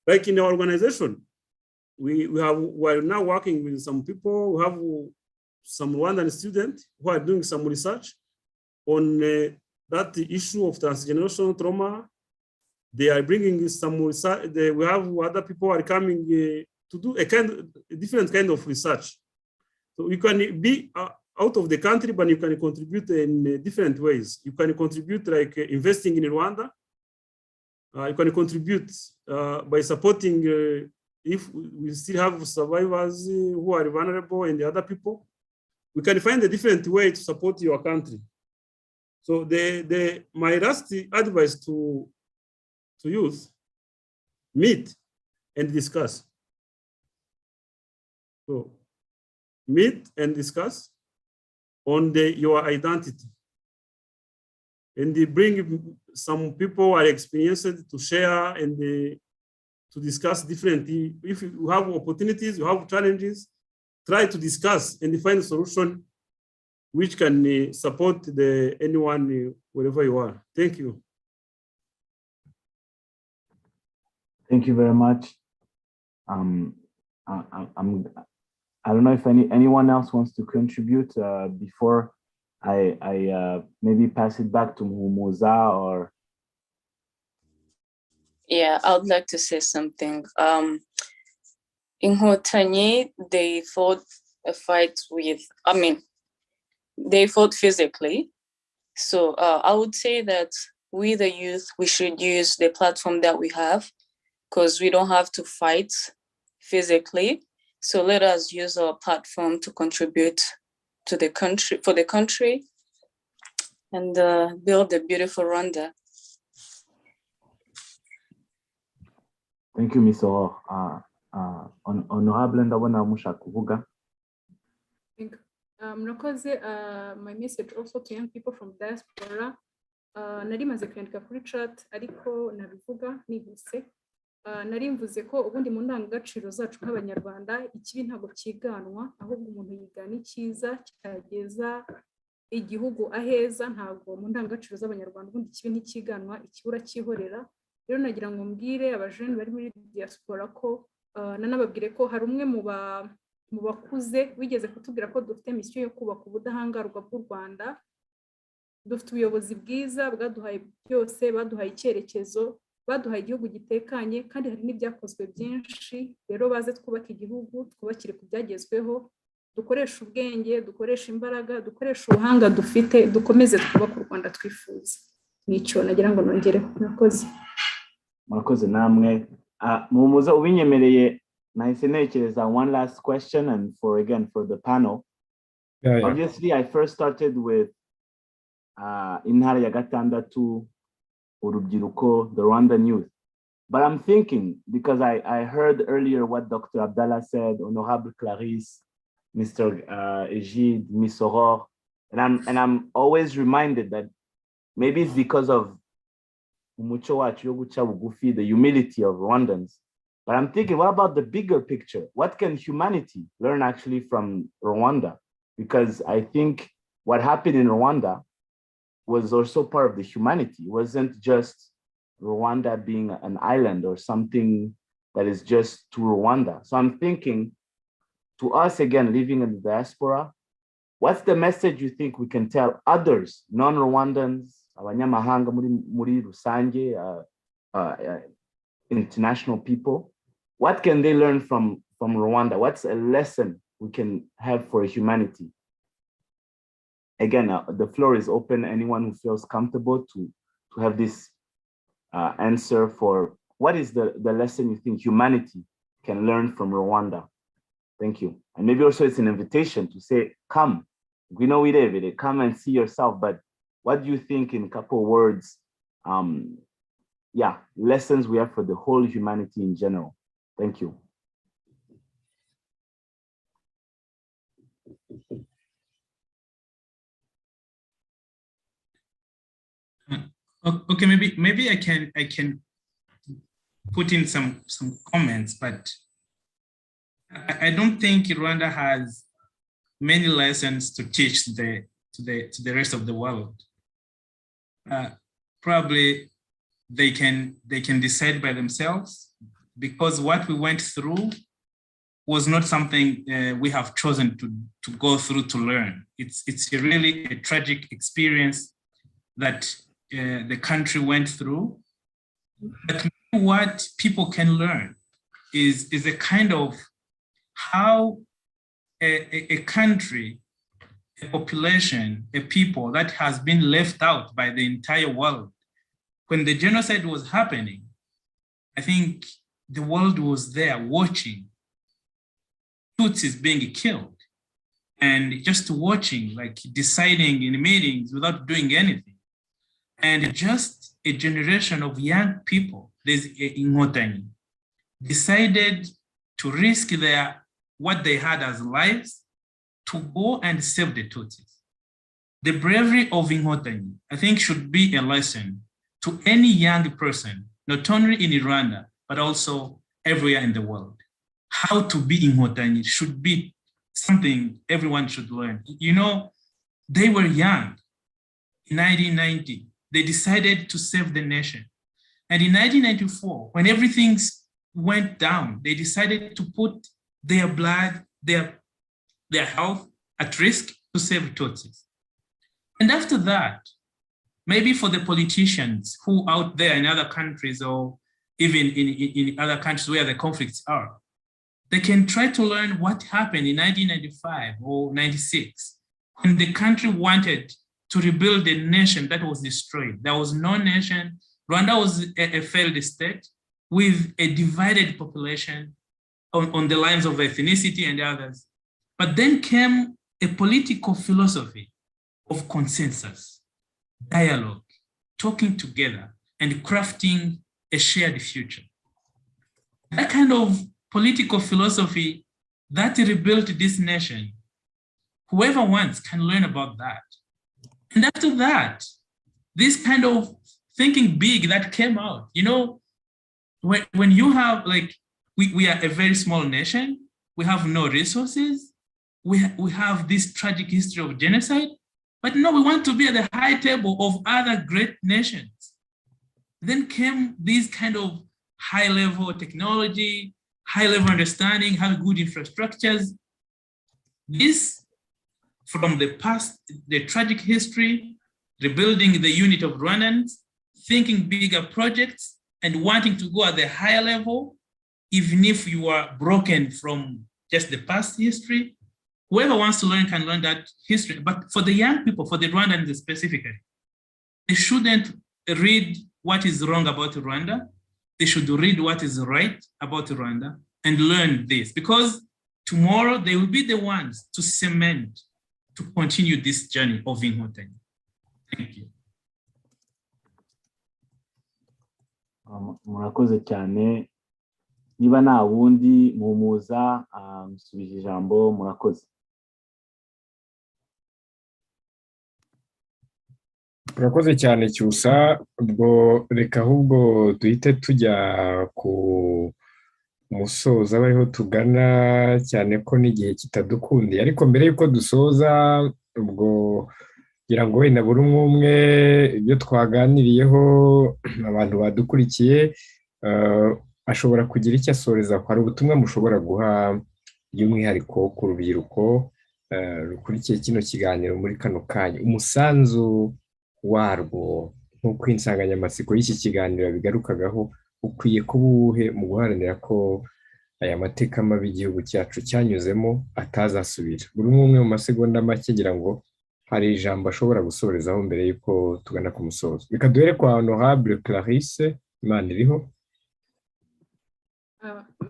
Like in our organization, we are now working with some people. We have some Rwandan students who are doing some research on that issue of transgenerational trauma. They are bringing some research. We have other people are coming to do a different kind of research. So you can be out of the country, but you can contribute in different ways. You can contribute like investing in Rwanda. You can contribute by supporting if we still have survivors who are vulnerable and the other people. We can find a different way to support your country. So my last advice to youth, meet and discuss. So meet and discuss on your identity. And they bring some people are experienced to share and to discuss differently. If you have opportunities, you have challenges, try to discuss and find a solution which can support anyone wherever you are. Thank you. Thank you very much. I don't know if anyone else wants to contribute before I maybe pass it back to Muza or. Yeah, I would like to say something. In Inkotanyi, they fought a fight with, they fought physically. So I would say that we, the youth, we should use the platform that we have because we don't have to fight physically. So let us use our platform to contribute to the country, for the country, and build a beautiful Rwanda. Thank you, Ms. Oro. Honorable ndabona mushaka kuvuga. My message also to young people from diaspora. Nari maze kwandika kuri chat ariko nabivuga nihuse. Nari mvuze ko ubundi mu ndangagaciro zacu nk'abanyarwanda ikibi ntabwo cyiganwa ahubwo umuntu yigana icyiza cyageza igihugu aheza. Ntabwo mu ndangagaciro z'abanyarwanda ubundi ikibi ntikiganwa ikibura cyihorera. Rero nagira ngo mbwire abajene bari muri diaspora ko nanababwire ko hari umwe mu bakuze wigeze kutubwira ko dufite mission yo kubaka ubudahangarwa bw'u Rwanda. Dufite ubuyobozi bwiza bwaduhaye byose, baduhaye icyerekezo, baduhaye igihugu gitekanye kandi hari n'ibyakozwe byinshi. Rero baze twubaka igihugu, twubakire ku byagezweho, dukoresha ubwenge, dukoresha imbaraga, dukoresha ubuhanga dufite, dukomeze twubaka u Rwanda twifuza. Nicyo nagira ngo nongereho. Murakoze namwe. Mumuza ubinyemereye nahise ntekereza one last question and for the panel. Yeah. Obviously I first started with intara ya gatandatu urubyiruko, the Rwandan youth. But I'm thinking, because I heard earlier what Dr. Abdallah said, Honorable Clarisse, Mr. Egide, Ms. Aurore, and I'm always reminded that maybe it's because of the humility of Rwandans. But I'm thinking, what about the bigger picture? What can humanity learn actually from Rwanda? Because I think what happened in Rwanda was also part of the humanity. It wasn't just Rwanda being an island or something that is just to Rwanda. So I'm thinking, to us again, living in the diaspora, what's the message you think we can tell others, non-Rwandans, abanyamahanga muri rusange, international people? What can they learn from Rwanda? What's a lesson we can have for humanity? Again, the floor is open. Anyone who feels comfortable to have this answer for what is the lesson you think humanity can learn from Rwanda? Thank you. And maybe also it's an invitation to say, come, we know we live it, come and see yourself. But what do you think in a couple of words? Lessons we have for the whole humanity in general. Thank you. Okay, maybe I can put in some comments, but I don't think Rwanda has many lessons to teach to the rest of the world. Probably they can decide by themselves, because what we went through was not something we have chosen to go through to learn. It's really a tragic experience that the country went through. But what people can learn is a kind of how a country, a population, a people that has been left out by the entire world. When the genocide was happening, I think the world was there watching Tutsis being killed and just watching, like deciding in meetings without doing anything. And just a generation of young people, there's in Inkotanyi, decided to risk what they had as lives to go and save the Tutsis. The bravery of Inkotanyi, I think, should be a lesson to any young person, not only in Rwanda, but also everywhere in the world. How to be Inkotanyi should be something everyone should learn. You know, they were young. In 1990, they decided to save the nation. And in 1994, when everything went down, they decided to put their blood, their health at risk to save Tutsis. And after that, maybe for the politicians who out there in other countries or even in other countries where the conflicts are, they can try to learn what happened in 1995 or 96 when the country wanted to rebuild a nation that was destroyed. There was no nation. Rwanda was a failed state with a divided population on the lines of ethnicity and others. But then came a political philosophy of consensus, dialogue, talking together, and crafting a shared future. That kind of political philosophy that rebuilt this nation, whoever wants can learn about that. And after that, this kind of thinking big that came out, you know, when you have, like, we are a very small nation, we have no resources, we have this tragic history of genocide, but no, we want to be at the high table of other great nations. Then came this kind of high-level technology, high-level understanding, have good infrastructures. This, from the past, the tragic history, rebuilding the unit of Rwandans, thinking bigger projects, and wanting to go at the higher level, even if you are broken from just the past history. Whoever wants to learn can learn that history. But for the young people, for the Rwandans specifically, they shouldn't read what is wrong about Rwanda. They should read what is right about Rwanda and learn this, because tomorrow they will be the ones to cement, to continue this journey of Inkotanyi. Thank you. Murakoze cyane. Niba nta wundi mumuza musubije ijambo, murakoze. Murakoze cyane Cyusa. Ubwo reka ahubwo duhite tujya ku musoza bariho tugana, cyane ko n'igihe kitadukundiye. Ariko mbere yuko dusoza, ubwo ngira ngo wenda buri umwe ibyo twaganiriyeho abantu badukurikiye ashobora kugira icyo asoreza. Hari ubutumwa mushobora guha by'umwihariko ku rubyiruko rukurikiye kino kiganiro muri kano kanya, umusanzu warwo nk'uko insanganyamatsiko y'iki kiganiro bigarukagaho ukwiye kuba uwuhe mu guharanira ko aya mateka mabi igihugu cyacu cyanyuzemo atazasubira? Buri umwe mu masegonda make ngira ngo hari ijambo ashobora gusorezaho mbere yuko tugana ku musozo. Reka duhere kwa Honorable Clarisse Imaniriho.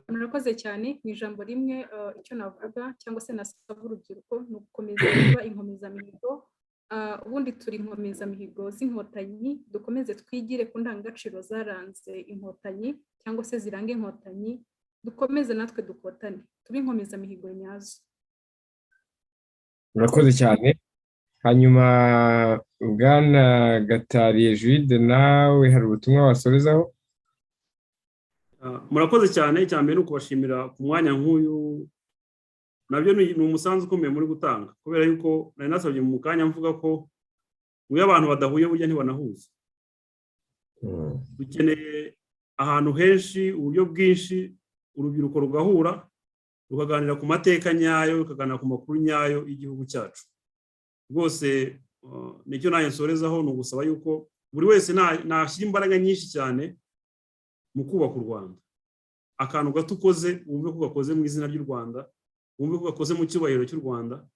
Murakoze cyane. Mu ijambo rimwe icyo navuga cyangwa se nasaba urubyiruko ni ugukomeza kuba inkomezamihigo. Ubundi turi inkomezamihigo z'inkotanyi, dukomeze twigire ku ndangagaciro zaranze inkotanyi cyangwa se ziranga inkotanyi, dukomeze natwe dukotane, tube inkomezamihigo nyazo. Murakoze cyane. Hanyuma Bwana Gatariye Jude, nawe hari ubutumwa wasorezaho? Murakoze cyane. Icyambere ni ukubashimira ku mwanya nk'uyu, nabyo ni umusanzu ukomeye muri gutanga, kubera yuko nari nasabye mu kanya mvuga ko iyo abantu badahuye burya ntibanahuza. Dukeneye ahantu henshi, uburyo bwinshi, urubyiruko rugahura rukaganira ku mateka nyayo, rukaganira ku makuru nyayo y'igihugu cyacu. Rwose nicyo nanjye nsorezaho, ni ugusaba yuko buri wese nashyira imbaraga nyinshi cyane mu kubaka u Rwanda. Akantu gato ukoze wumve ko gakoze mu izina ry'u Rwanda, wumve ko gakoze mu cyubahiro cy'u Rwanda.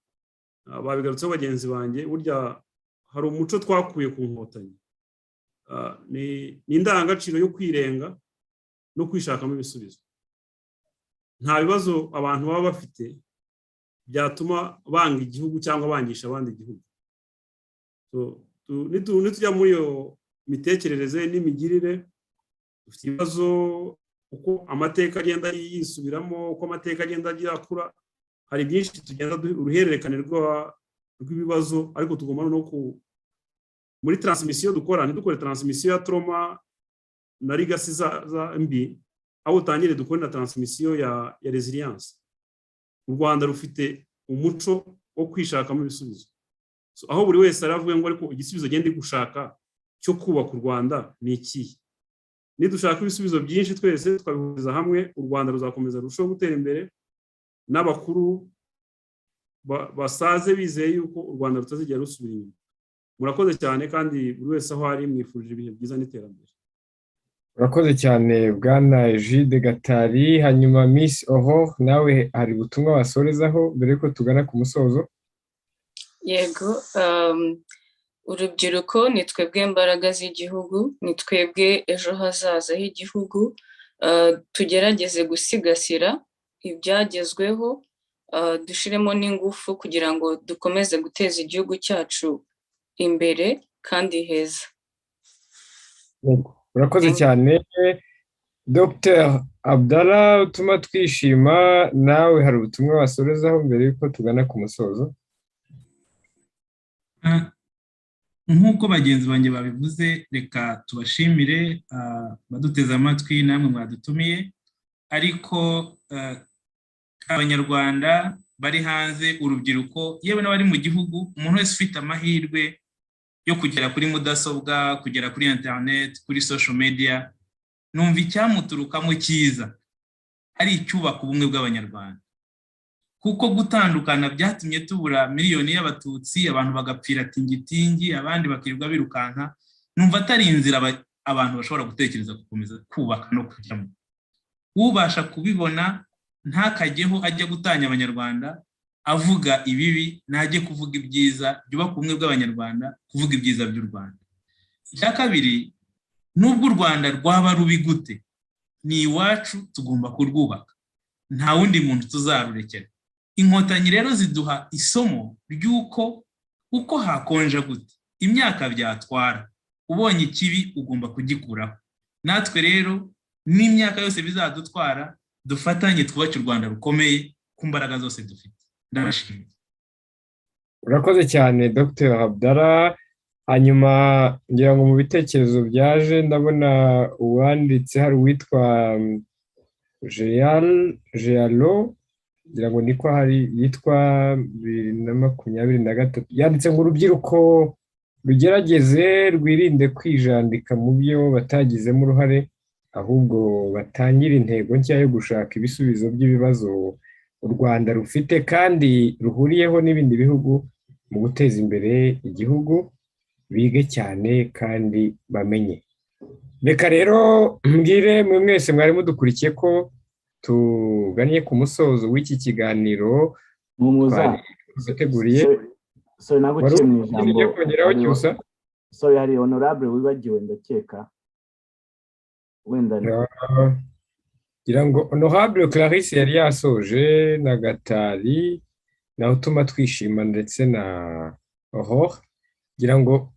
Babigarutseho bagenzi banjye, burya hari umuco twakuye ku nkotanyi, ni indangagaciro yo kwirenga no kwishakamo ibisubizo. Nta bibazo abantu baba bafite byatuma banga igihugu cyangwa bangisha abandi igihugu. Nitujya muri iyo mitekerereze n'imigirire, dufite ibibazo uko amateka agenda yisubiramo, uko amateka agenda akura, hari byinshi tugenda uruhererekane rw'ibibazo, ariko tugomba no muri transmission dukora, ntidukore transmission ya trauma na legacy za mbi, aho utangire dukore na transmission ya resilience. U Rwanda rufite umuco wo kwishakamo ibisubizo. aho buri wese aravuga ngo ariko igisubizo genda gushaka cyo kubaka u Rwanda ni iki. Nidushaka ibisubizo byinshi twese twabihuriza hamwe, u Rwanda ruzakomeza rushaho gutera imbere, n'abakuru basaze bizeye yuko u Rwanda rutazigera rusubira inyuma. Murakoze cyane kandi buri wese aho ari mwifurije ibihe byiza n'iterambere. Urakoze cyane bwana Egide Gatari. Hanyuma Miss Aurore, nawe hari ubutumwa wasorezaho mbere yuko tugana ku musozo? Yego, urubyiruko ni twebwe imbaraga z'igihugu, ni twebwe ejo hazaza h'igihugu. Tugerageze gusigasira ibyagezweho, dushiremo n'ingufu kugira ngo dukomeze guteza igihugu cyacu imbere kandi heza. Urakoze cyane Dr. Abdallah, utuma twishima. Nawe hari ubutumwa wasorezaho mbere yuko tugana ku musozo? Nk'uko bagenzi banjye babivuze, reka tubashimire baduteze amatwi, namwe mwadutumiye. Ariko abanyarwanda bari hanze, urubyiruko, yewe n'abari mu gihugu, umuntu wese ufite amahirwe yo kugera kuri mudasobwa, kugera kuri internet, kuri social media, numva icyamuturukamo cyiza ari icyubaka ubumwe bw'abanyarwanda. Kuko gutandukana byatumye tubura miliyoni y'abatutsi, abantu bagapfira tingitingi, abandi bakirirwa birukanka. Numva atari inzira abantu bashobora gutekereza gukomeza kubaka no kujyamo. Ubasha kubibona ntakajyeho ajya gutanya abanyarwanda avuga ibibi, najye kuvuga ibyiza byubaka ubumwe bw'abanyarwanda, kuvuga ibyiza by'u Rwanda. Icya kabiri, nubwo u Rwanda rwaba rubi gute, ni iwacu, tugomba kurwubaka, nta wundi muntu tuzarurekera. Inkotanyi rero ziduha isomo ry'uko uko hakonja gute, imyaka byatwara, ubonye ikibi ugomba kugikuraho. Natwe rero n'imyaka yose bizadutwara, dufatanye twubake u Rwanda rukomeye ku mbaraga zose dufite. Ndabashimiye. Urakoze cyane Dr. Abdallah. Hanyuma ngira ngo mu bitekerezo byaje ndabona uwanditse hari uwitwa Jealo, ngira ngo niko hari, yitwa 2023, yanditse ngo urubyiruko rugerageze rwirinde kwijandika mu byo batagizemo uruhare, ahubwo batangira intego nshya yo gushaka ibisubizo by'ibibazo u Rwanda rufite kandi ruhuriyeho n'ibindi bihugu mu guteza imbere igihugu. Bige cyane kandi bamenye. Reka rero mbwire mwe mwese mwari mudukurikiye ko tuganiye ku musozo w'iki kiganiro twateguriye. Sorry, naguciye mu ijambo. Sorry, hari honorable wibagiwe ndakeka. Wenda ngira ngo honorable Clarisse yari yasoje na Gatari, na utuma twishima ndetse na Aurore. Ngira ngo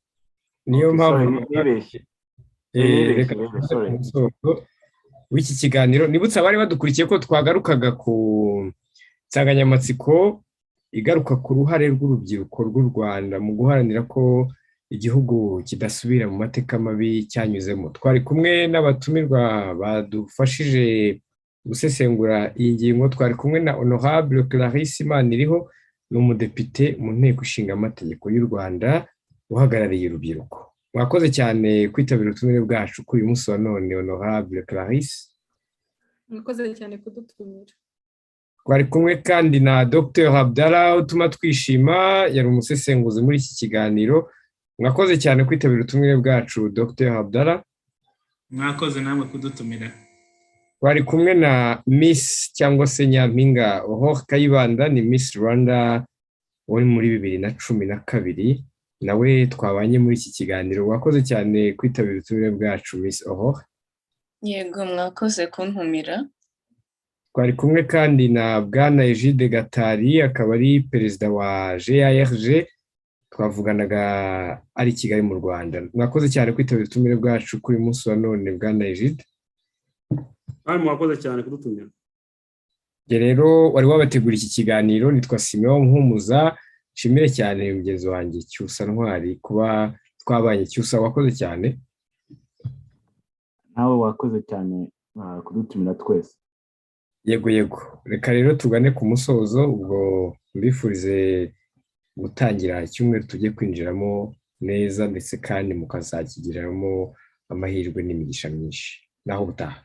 niyo mpamvu reka w'iki kiganiro nibutse abari badukurikiye ko twagarukaga ku nsanganyamatsiko igaruka ku ruhare rw'urubyiruko rw'u Rwanda mu guharanira ko igihugu kidasubira mu mateka mabi cyanyuzemo. Twari kumwe n'abatumirwa badufashije gusesengura iyi ngingo. Twari kumwe na honorable Clarisse Imaniriho, n'umudepite mu nteko ishinga amategeko y'u Rwanda uhagarariye urubyiruko. Mwakoze cyane kwitabira ubutumire bwacu kuri uyu munsi wa none, honorable Clarisse. Mwakoze cyane kudutumira. Twari kumwe kandi na Dr. Abdallah, utuma twishima, yari umusesenguzi muri iki kiganiro. Mwakoze cyane kwitabira ubutumire bwacu Dr. Abdallah. Mwakoze namwe kudutumira. Twari kumwe na Miss cyangwa se Nyampinga Aurore Kayibanda, ni Miss Rwanda wari muri 2012, nawe twabanye muri iki kiganiro. Wakoze cyane kwitabira ubutumire bwacu Miss Aurore. Yego, mwakoze kuntumira. Twari kumwe kandi na bwana Egide Gatari, akaba ari perezida wa GARG, twavuganaga ari Kigali mu Rwanda. Mwakoze cyane kwitabira ubutumire bwacu kuri uyu munsi wa none bwana Egide. Mwakoze cyane kudutumira. Rero wari wabategura iki kiganiro, nitwa Simeon Nkumuza. Nshimire cyane mugenzi wanjye Cyusa Ntwari kuba twabanye. Cyusa, wakoze cyane. Nawe wakoze cyane kudutumira twese. Yego. Reka rero tugane ku musozo, ubwo mbifurize gutangira icyumweru tujye kwinjiramo neza ndetse kandi mukazakigiramo amahirwe n'imigisha myinshi naho ubutaha.